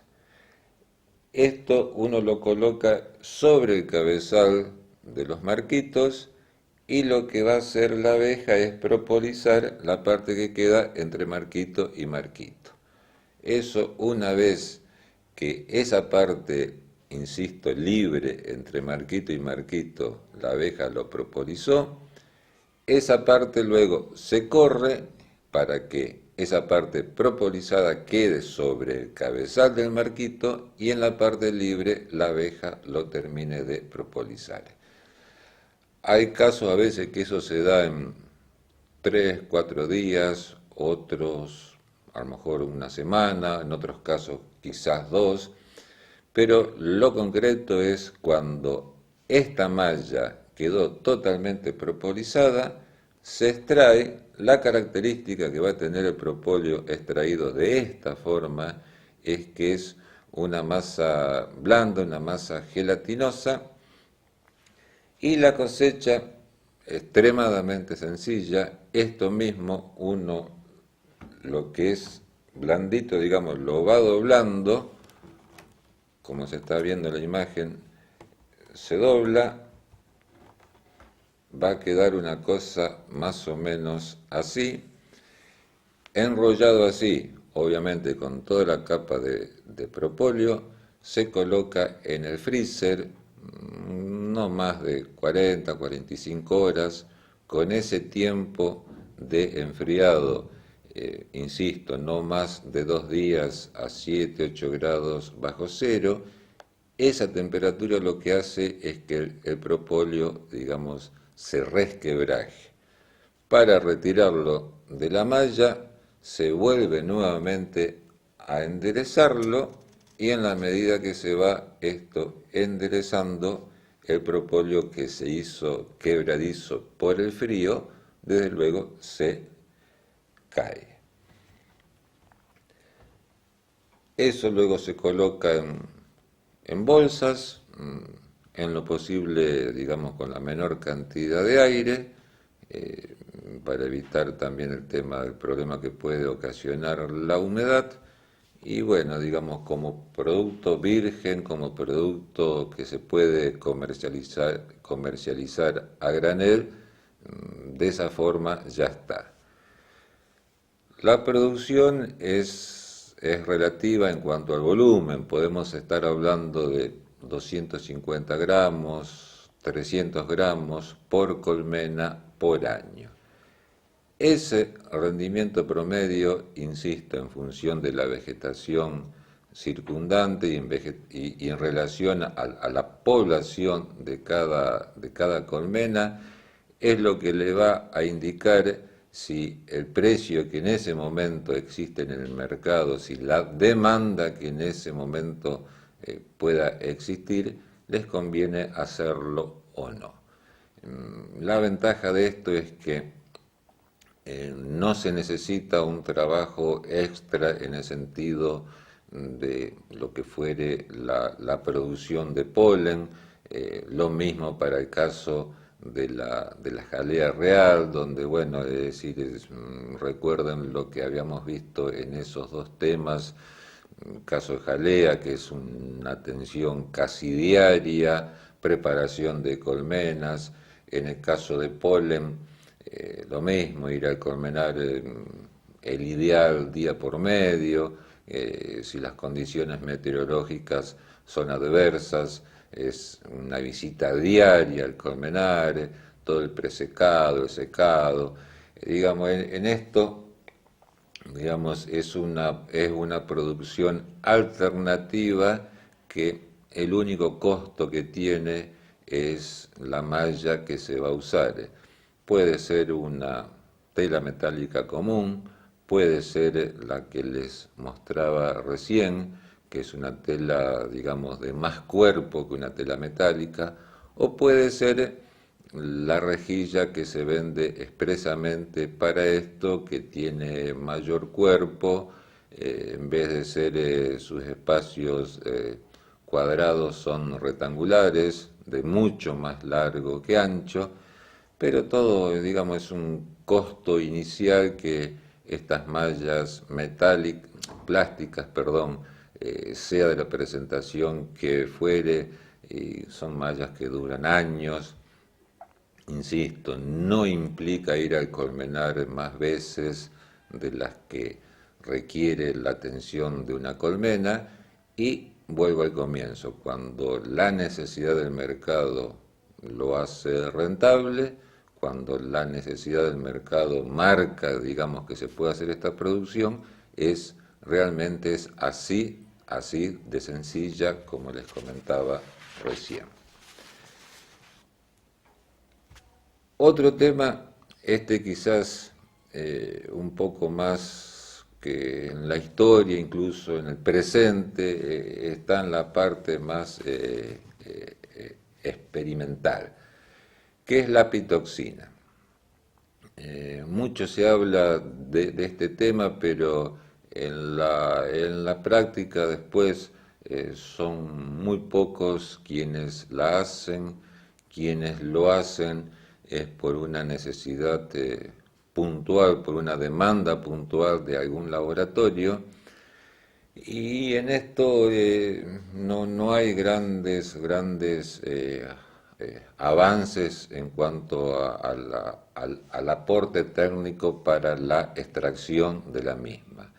Esto uno lo coloca sobre el cabezal de los marquitos y lo que va a hacer la abeja es propolizar la parte que queda entre marquito y marquito. Eso, una vez que esa parte, insisto, libre entre marquito y marquito, la abeja lo propolizó, esa parte luego se corre para que esa parte propolizada quede sobre el cabezal del marquito y en la parte libre la abeja lo termine de propolizar. Hay casos a veces que eso se da en 3, 4 días, otros a lo mejor una semana, en otros casos quizás 2, pero lo concreto es cuando esta malla quedó totalmente propolizada, se extrae. La característica que va a tener el propóleo extraído de esta forma es que es una masa blanda, una masa gelatinosa, y la cosecha extremadamente sencilla. Esto mismo uno, lo que es blandito, digamos, lo va doblando, como se está viendo en la imagen, se dobla, va a quedar una cosa más o menos así, enrollado así, obviamente con toda la capa de propóleo, se coloca en el freezer no más de 40, 45 horas, con ese tiempo de enfriado, insisto, no más de 2 días a 7, 8 grados bajo cero. Esa temperatura lo que hace es que el propóleo, digamos, se resquebraje. Para retirarlo de la malla, se vuelve nuevamente a enderezarlo, y en la medida que se va esto enderezando, el propóleo que se hizo quebradizo por el frío, desde luego se cae. Eso luego se coloca en bolsas, en lo posible, digamos, con la menor cantidad de aire, para evitar también el tema del problema que puede ocasionar la humedad. Y bueno, digamos, como producto virgen, como producto que se puede comercializar a granel, de esa forma ya está. La producción es relativa en cuanto al volumen. Podemos estar hablando de 250 gramos, 300 gramos por colmena por año. Ese rendimiento promedio, insisto, en función de la vegetación circundante y en relación a la población de cada colmena, es lo que le va a indicar si el precio que en ese momento existe en el mercado, si la demanda que en ese momento pueda existir, les conviene hacerlo o no. La ventaja de esto es que no se necesita un trabajo extra en el sentido de lo que fuere la producción de polen. Lo mismo para el caso de la jalea real, donde, bueno, es decir, recuerden lo que habíamos visto en esos dos temas. Caso de jalea, que es una atención casi diaria, preparación de colmenas. En el caso de polen, lo mismo, ir al colmenar, el ideal día por medio. Si las condiciones meteorológicas son adversas, es una visita diaria al colmenar, todo el presecado, el secado. Digamos, en esto, digamos, es una producción alternativa que el único costo que tiene es la malla que se va a usar. Puede ser una tela metálica común, puede ser la que les mostraba recién, que es una tela, digamos, de más cuerpo que una tela metálica, o puede ser la rejilla que se vende expresamente para esto, que tiene mayor cuerpo, en vez de ser sus espacios cuadrados, son rectangulares, de mucho más largo que ancho, pero todo, digamos, es un costo inicial que estas mallas plásticas, perdón, sea de la presentación que fuere, y son mallas que duran años. Insisto, no implica ir al colmenar más veces de las que requiere la atención de una colmena, y vuelvo al comienzo, cuando la necesidad del mercado lo hace rentable, cuando la necesidad del mercado marca, digamos, que se puede hacer esta producción, realmente es así de sencilla como les comentaba recién. Otro tema, este quizás un poco más que en la historia, incluso en el presente, está en la parte más experimental, que es la pitoxina. Mucho se habla de este tema, pero en la práctica después son muy pocos quienes la hacen, quienes lo hacen es por una necesidad puntual, por una demanda puntual de algún laboratorio, y en esto no hay grandes avances en cuanto al aporte técnico para la extracción de la misma.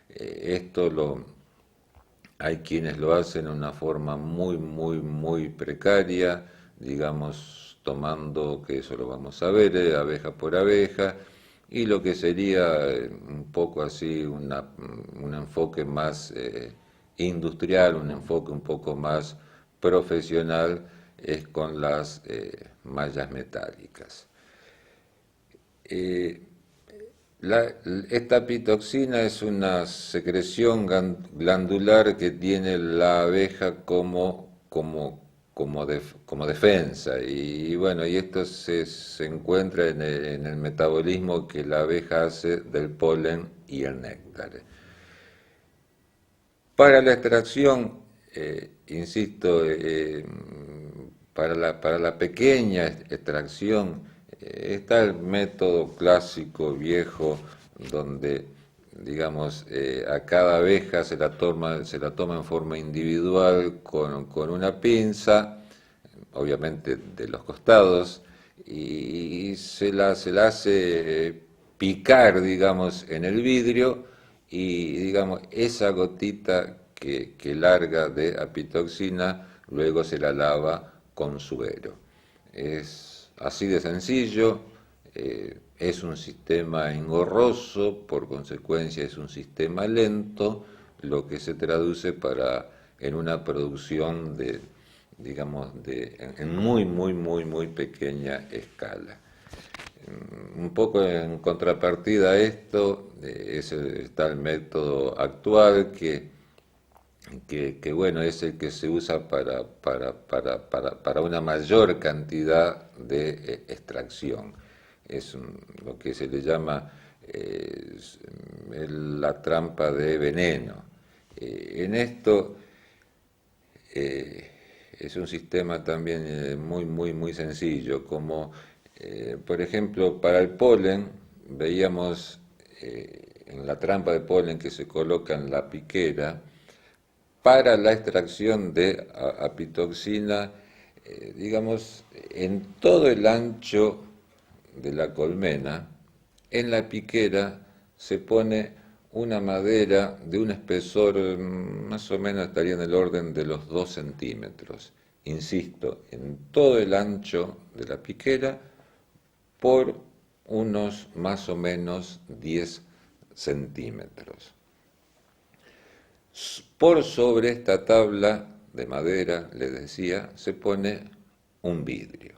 Esto hay quienes lo hacen de una forma muy precaria, digamos, tomando, que eso lo vamos a ver, abeja por abeja, y lo que sería un poco así un enfoque más industrial, un enfoque un poco más profesional, es con las mallas metálicas. Eh, esta pitoxina es una secreción glandular que tiene la abeja como defensa. Y bueno, y esto se encuentra en el metabolismo que la abeja hace del polen y el néctar. Para la extracción, insisto, para la pequeña extracción, está el método clásico viejo donde, digamos, a cada abeja se la toma en forma individual con una pinza, obviamente de los costados, y se la hace picar, digamos, en el vidrio, y digamos, esa gotita que larga de apitoxina luego se la lava con suero. Es así de sencillo, es un sistema engorroso, por consecuencia es un sistema lento, lo que se traduce en una producción digamos, en muy pequeña escala. Un poco en contrapartida a esto, está el método actual que bueno, es el que se usa para una mayor cantidad de extracción. Es lo que se le llama la trampa de veneno. En esto es un sistema también muy sencillo, como por ejemplo para el polen, veíamos en la trampa de polen que se coloca en la piquera, para la extracción de apitoxina, digamos, en todo el ancho de la colmena, en la piquera se pone una madera de un espesor más o menos estaría en el orden de los 2 centímetros. Insisto, en todo el ancho de la piquera por unos más o menos 10 centímetros. Por sobre esta tabla de madera, les decía, se pone un vidrio.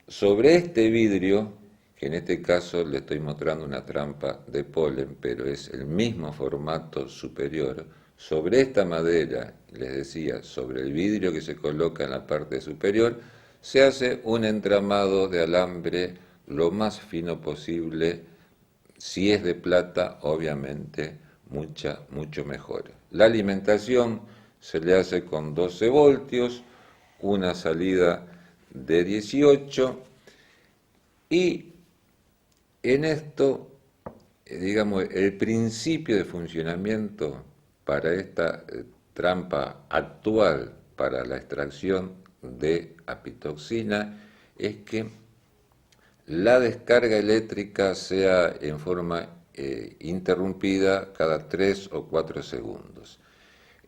Sobre este vidrio, que en este caso le estoy mostrando una trampa de polen, pero es el mismo formato superior, sobre esta madera, les decía, sobre el vidrio que se coloca en la parte superior, se hace un entramado de alambre lo más fino posible. Si es de plata, obviamente, mucho mejor. La alimentación se le hace con 12 voltios, una salida de 18, y en esto, digamos, el principio de funcionamiento para esta trampa actual para la extracción de apitoxina es que la descarga eléctrica sea en forma interrumpida cada 3 o 4 segundos.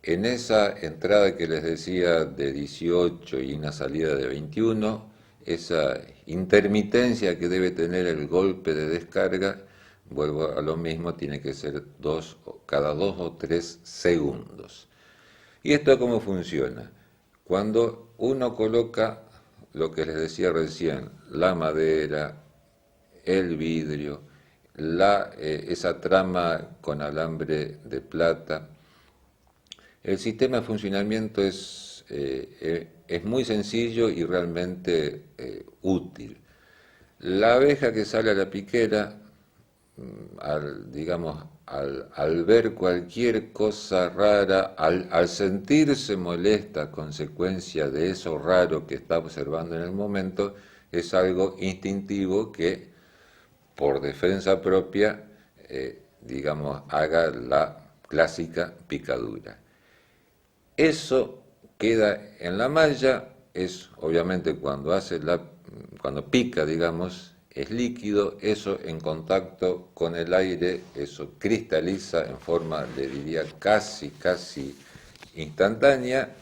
En esa entrada que les decía de 18 y una salida de 21, esa intermitencia que debe tener el golpe de descarga, vuelvo a lo mismo, tiene que ser cada 2 o 3 segundos. ¿Y esto cómo funciona? Cuando uno coloca lo que les decía recién, la madera, el vidrio, esa trama con alambre de plata. El sistema de funcionamiento es muy sencillo y realmente útil. La abeja que sale a la piquera, digamos, al ver cualquier cosa rara, al sentirse molesta a consecuencia de eso raro que está observando en el momento, es algo instintivo que, por defensa propia, digamos, haga la clásica picadura. Eso queda en la malla, es obviamente cuando pica, digamos, es líquido, eso en contacto con el aire, eso cristaliza en forma, le diría, casi instantánea.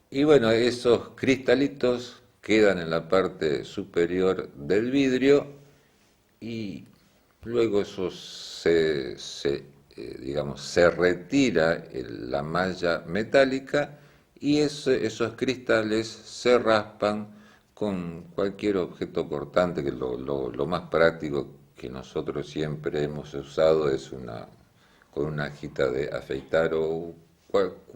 Y bueno, esos cristalitos quedan en la parte superior del vidrio y luego eso digamos, se retira la malla metálica y esos cristales se raspan con cualquier objeto cortante, que lo más práctico que nosotros siempre hemos usado es con una hojita de afeitar o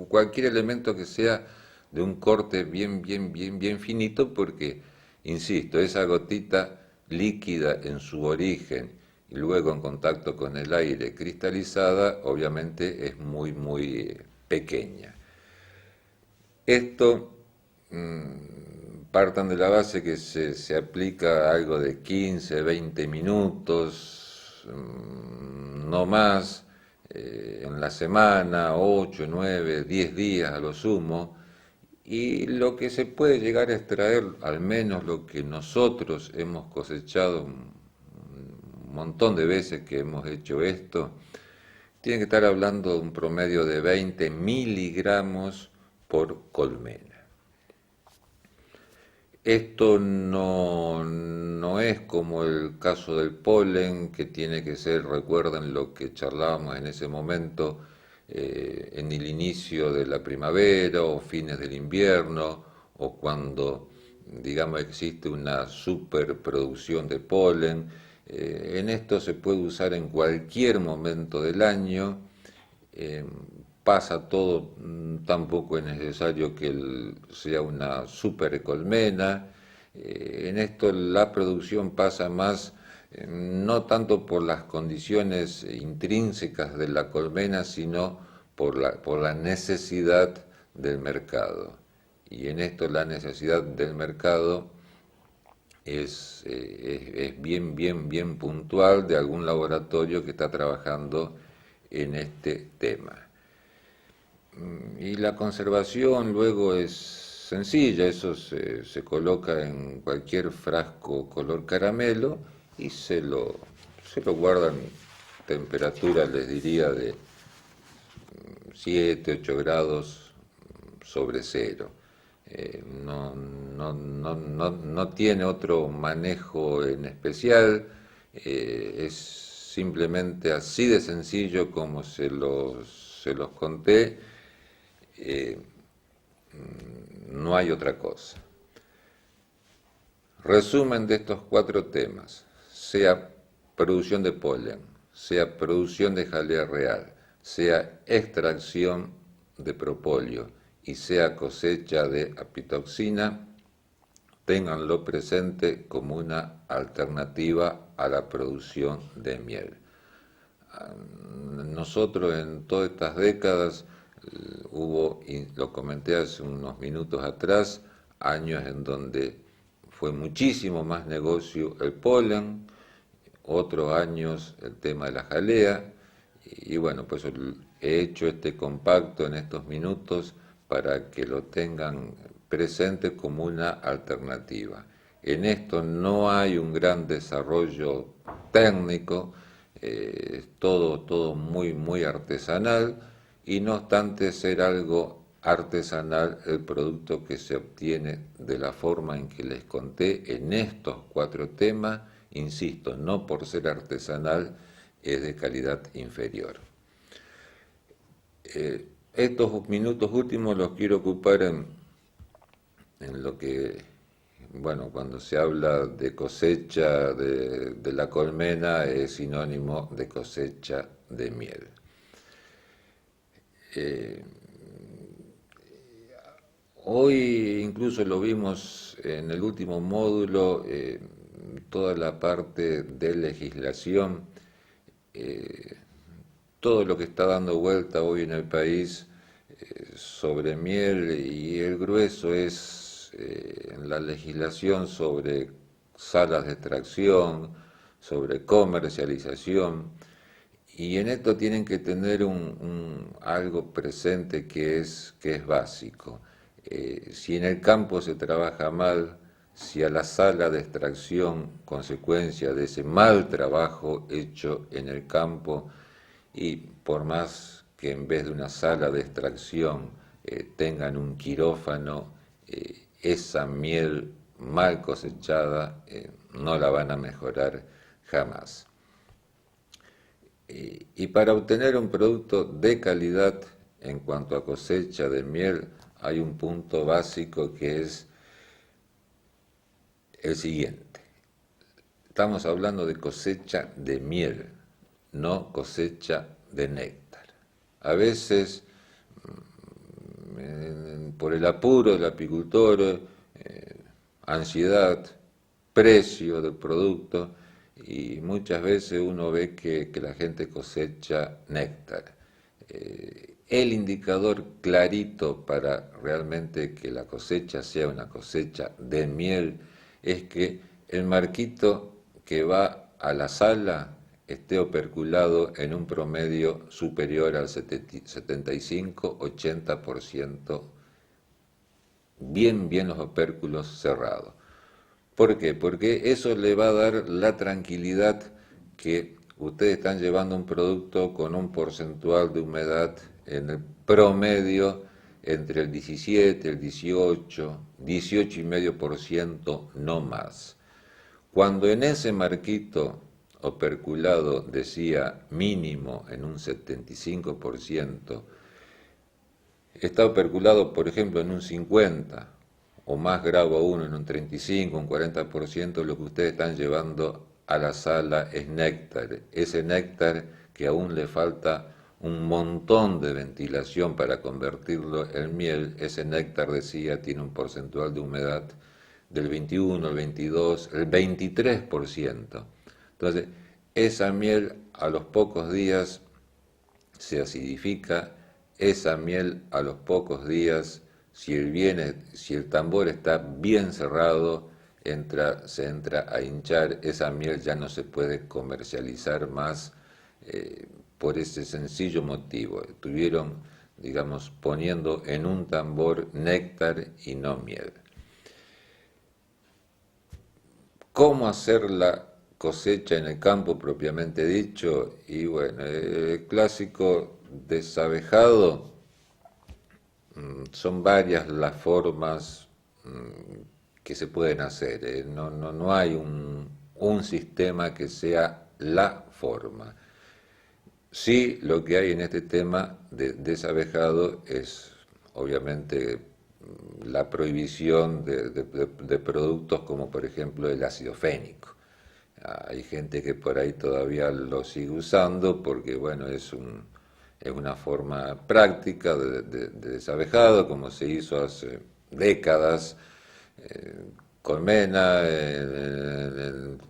cualquier elemento que sea de un corte bien finito, porque, insisto, esa gotita líquida en su origen y luego en contacto con el aire cristalizada, obviamente es muy pequeña. Esto, partan de la base que se aplica algo de 15, 20 minutos, no más, en la semana, 8, 9, 10 días a lo sumo, y lo que se puede llegar a extraer, al menos lo que nosotros hemos cosechado un montón de veces que hemos hecho esto, tiene que estar hablando de un promedio de 20 miligramos por colmena. Esto no es como el caso del polen, que tiene que ser, recuerden lo que charlábamos en ese momento, en el inicio de la primavera o fines del invierno, o cuando, digamos, existe una superproducción de polen. En esto se puede usar en cualquier momento del año. Pasa todo, tampoco es necesario que sea una super colmena. En esto la producción pasa más, no tanto por las condiciones intrínsecas de la colmena, sino por la necesidad del mercado. Y en esto la necesidad del mercado es bien puntual de algún laboratorio que está trabajando en este tema. Y la conservación luego es sencilla, eso se coloca en cualquier frasco color caramelo y se lo guardan temperatura, les diría, de 7, 8 grados sobre cero. No tiene otro manejo en especial, es simplemente así de sencillo como se los conté. No hay otra cosa. Resumen de estos 4 temas, sea producción de polen, sea producción de jalea real, sea extracción de propóleo y sea cosecha de apitoxina, ténganlo presente como una alternativa a la producción de miel. Nosotros en todas estas décadas hubo, y lo comenté hace unos minutos atrás, años en donde fue muchísimo más negocio el polen, otros años el tema de la jalea, y bueno, pues he hecho este compacto en estos minutos para que lo tengan presente como una alternativa. En esto no hay un gran desarrollo técnico, todo muy artesanal, y no obstante ser algo artesanal, el producto que se obtiene de la forma en que les conté en estos 4 temas, insisto, no por ser artesanal, es de calidad inferior. Estos minutos últimos los quiero ocupar en lo que, bueno, cuando se habla de cosecha de la colmena es sinónimo de cosecha de miel. Eh, Hoy incluso lo vimos en el último módulo, toda la parte de legislación, eh, todo lo que está dando vuelta hoy en el país sobre miel y el grueso es en la legislación sobre salas de extracción, sobre comercialización, y en esto tienen que tener algo presente que es básico. Si en el campo se trabaja mal, si a la sala de extracción, consecuencia de ese mal trabajo hecho en el campo, y por más que en vez de una sala de extracción tengan un quirófano, esa miel mal cosechada no la van a mejorar jamás. Y para obtener un producto de calidad en cuanto a cosecha de miel, hay un punto básico que es el siguiente. Estamos hablando de cosecha de miel, no cosecha de néctar. A veces, por el apuro del apicultor, ansiedad, precio del producto, y muchas veces uno ve que la gente cosecha néctar. El indicador clarito para realmente que la cosecha sea una cosecha de miel es que el marquito que va a la sala esté operculado en un promedio superior al 75-80%, bien los opérculos cerrados. ¿Por qué? Porque eso le va a dar la tranquilidad que ustedes están llevando un producto con un porcentual de humedad en el promedio entre el 17, el 18, 18,5%, no más. Cuando en ese marquito operculado decía mínimo en un 75%, está operculado, por ejemplo, en un 50%, o más grave aún, en un 35, un 40%, lo que ustedes están llevando a la sala es néctar. Ese néctar que aún le falta un montón de ventilación para convertirlo en miel, ese néctar, decía, tiene un porcentual de humedad del 21, el 22, el 23%. Entonces, esa miel a los pocos días se acidifica, esa miel a los pocos días, si el tambor está bien cerrado, se entra a hinchar, esa miel ya no se puede comercializar más por ese sencillo motivo. Estuvieron, digamos, poniendo en un tambor néctar y no miel. ¿Cómo hacer la cosecha en el campo propiamente dicho? Y bueno, el clásico desabejado, son varias las formas que se pueden hacer. No hay un sistema que sea la forma. Sí, lo que hay en este tema de desabejado es obviamente la prohibición de productos como por ejemplo el ácido fénico. Hay gente que por ahí todavía lo sigue usando porque bueno, es una forma práctica de desabejado, como se hizo hace décadas. Colmena,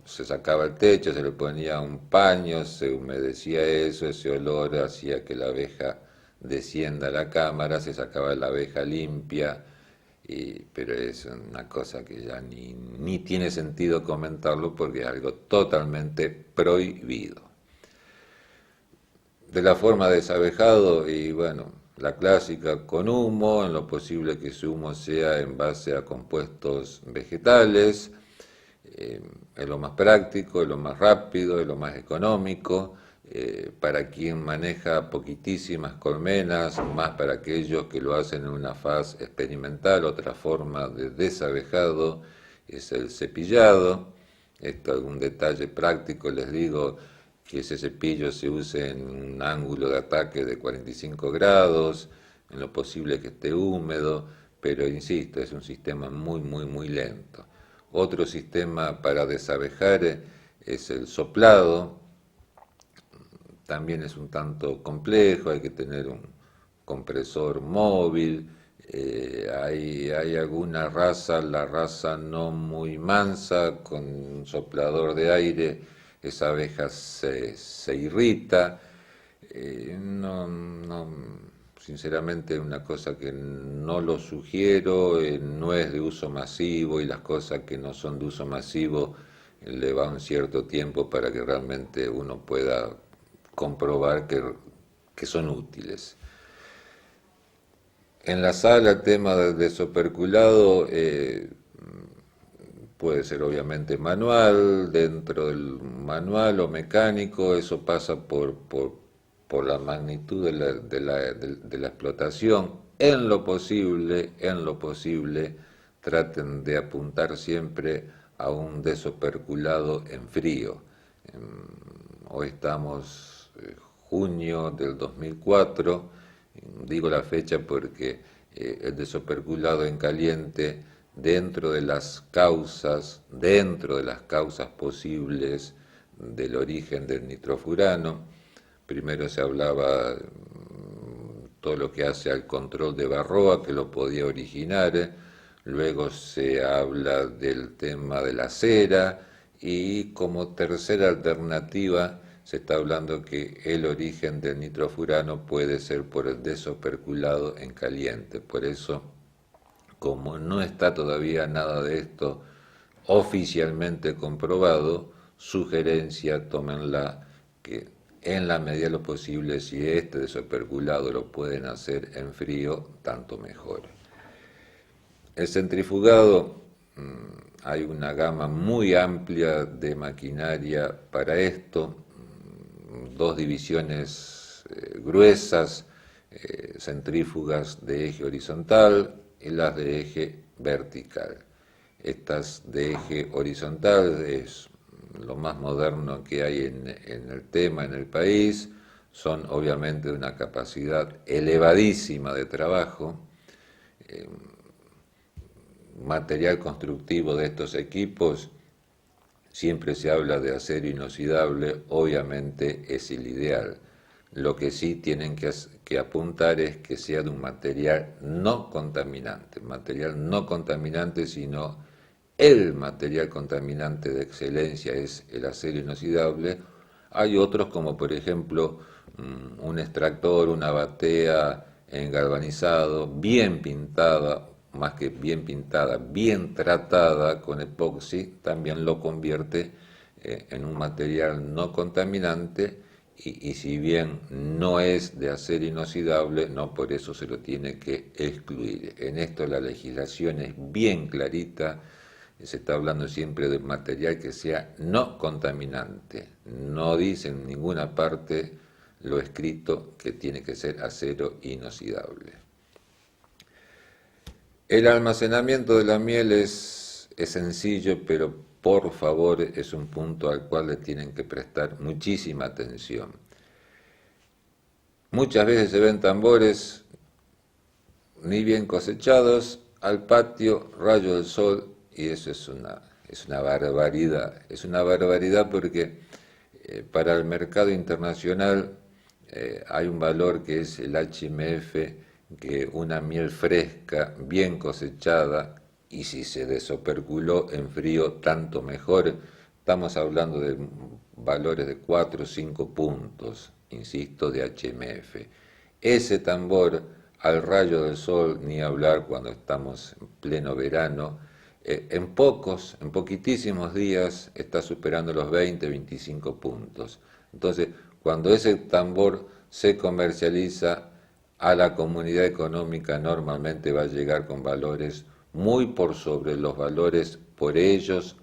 se sacaba el techo, se le ponía un paño, se humedecía eso, ese olor hacía que la abeja descienda a la cámara, se sacaba la abeja limpia, pero es una cosa que ya ni tiene sentido comentarlo porque es algo totalmente prohibido. De la forma de desabejado, y bueno, la clásica con humo, en lo posible que su humo sea en base a compuestos vegetales, es lo más práctico, es lo más rápido, es lo más económico, para quien maneja poquitísimas colmenas, más para aquellos que lo hacen en una fase experimental. Otra forma de desabejado es el cepillado. Esto, algún detalle práctico, les digo que ese cepillo se use en un ángulo de ataque de 45 grados, en lo posible que esté húmedo, pero insisto, es un sistema muy, muy, muy lento. Otro sistema para desabejar es el soplado, también es un tanto complejo, hay que tener un compresor móvil, hay alguna raza, la raza no muy mansa, con un soplador de aire, esa abeja se irrita. Sinceramente es una cosa que no lo sugiero, no es de uso masivo y las cosas que no son de uso masivo le va un cierto tiempo para que realmente uno pueda comprobar que son útiles. En la sala el tema del desoperculado puede ser obviamente manual, dentro del manual o mecánico, eso pasa por la magnitud de la explotación. En lo posible, traten de apuntar siempre a un desoperculado en frío. Hoy estamos junio del 2004, digo la fecha porque el desoperculado en caliente, dentro de las causas posibles del origen del nitrofurano, primero se hablaba todo lo que hace al control de Varroa, que lo podía originar, luego se habla del tema de la cera, y como tercera alternativa se está hablando que el origen del nitrofurano puede ser por el desoperculado en caliente. Por eso, como no está todavía nada de esto oficialmente comprobado, sugerencia, tómenla, que en la medida de lo posible, si este desoperculado lo pueden hacer en frío, tanto mejor. El centrifugado, hay una gama muy amplia de maquinaria para esto, dos divisiones gruesas, centrífugas de eje horizontal y las de eje vertical. Estas de eje horizontal es lo más moderno que hay en el tema en el país, son obviamente de una capacidad elevadísima de trabajo. Material constructivo de estos equipos, siempre se habla de acero inoxidable, obviamente es el ideal. Lo que sí tienen que apuntar es que sea de un material no contaminante, sino el material contaminante de excelencia es el acero inoxidable. Hay otros como por ejemplo un extractor, una batea en galvanizado, bien pintada, más que bien pintada, bien tratada con epoxi, también lo convierte en un material no contaminante y si bien no es de acero inoxidable, no por eso se lo tiene que excluir. En esto la legislación es bien clarita, se está hablando siempre de material que sea no contaminante, no dice en ninguna parte lo escrito que tiene que ser acero inoxidable. El almacenamiento de la miel es sencillo, pero por favor es un punto al cual le tienen que prestar muchísima atención. Muchas veces se ven tambores ni bien cosechados, al patio, rayo del sol, y eso es una barbaridad. Es una barbaridad porque para el mercado internacional hay un valor que es el HMF, que una miel fresca, bien cosechada, y si se desoperculó en frío, tanto mejor. Estamos hablando de valores de 4 o 5 puntos, insisto, de HMF. Ese tambor al rayo del sol, ni hablar cuando estamos en pleno verano, en poquitísimos días está superando los 20, 25 puntos. Entonces, cuando ese tambor se comercializa a la comunidad económica, normalmente va a llegar con valores muy por sobre los valores por ellos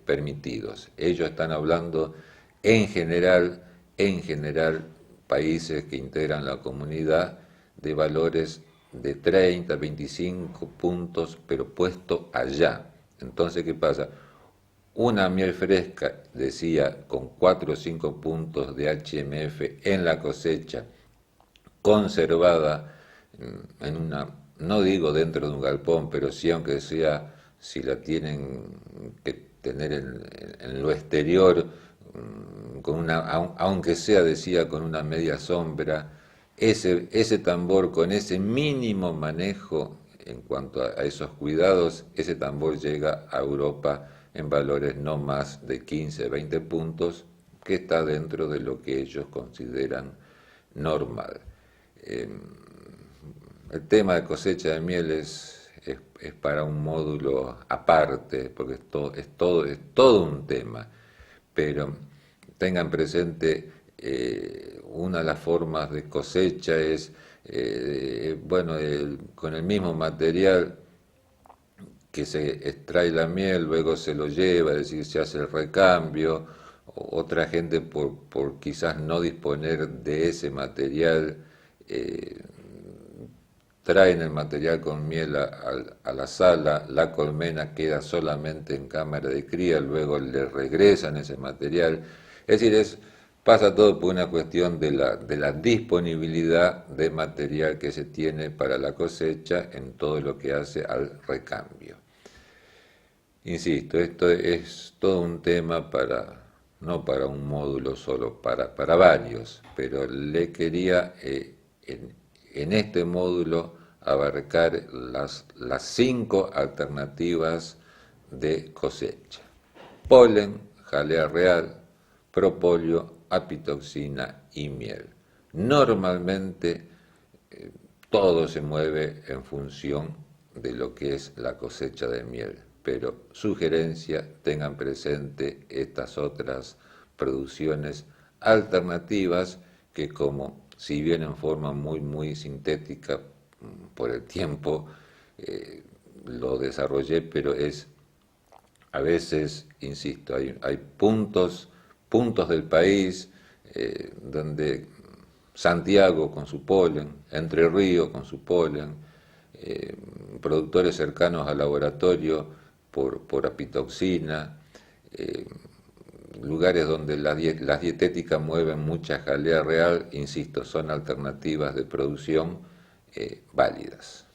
permitidos. Ellos están hablando en general, países que integran la comunidad, de valores de 30, 25 puntos, pero puesto allá. Entonces, ¿qué pasa? Una miel fresca, decía, con 4 o 5 puntos de HMF en la cosecha, conservada en una no digo dentro de un galpón, pero sí aunque sea, si la tienen que tener en lo exterior, con aunque sea, decía, con una media sombra, ese tambor con ese mínimo manejo en cuanto a esos cuidados, ese tambor llega a Europa en valores no más de 15, 20 puntos, que está dentro de lo que ellos consideran normal. El tema de cosecha de miel es para un módulo aparte, porque es todo un tema, pero tengan presente, una de las formas de cosecha es, bueno, con el mismo material que se extrae la miel, luego se lo lleva, es decir, se hace el recambio. Otra gente por quizás no disponer de ese material, traen el material con miel a la sala, la colmena queda solamente en cámara de cría, luego le regresan ese material. Es decir, pasa todo por una cuestión de la disponibilidad de material que se tiene para la cosecha en todo lo que hace al recambio. Insisto, esto es todo un tema no para un módulo solo, para varios, pero le quería, en este módulo, abarcar las 5 alternativas de cosecha: polen, jalea real, propóleo, apitoxina y miel. Normalmente todo se mueve en función de lo que es la cosecha de miel, pero sugerencia, tengan presente estas otras producciones alternativas que, como si bien en forma muy sintética por el tiempo, lo desarrollé, pero a veces, insisto, hay puntos del país, donde Santiago con su polen, Entre Ríos con su polen, productores cercanos al laboratorio por apitoxina, lugares donde las dietéticas mueven mucha jalea real, insisto, son alternativas de producción válidas.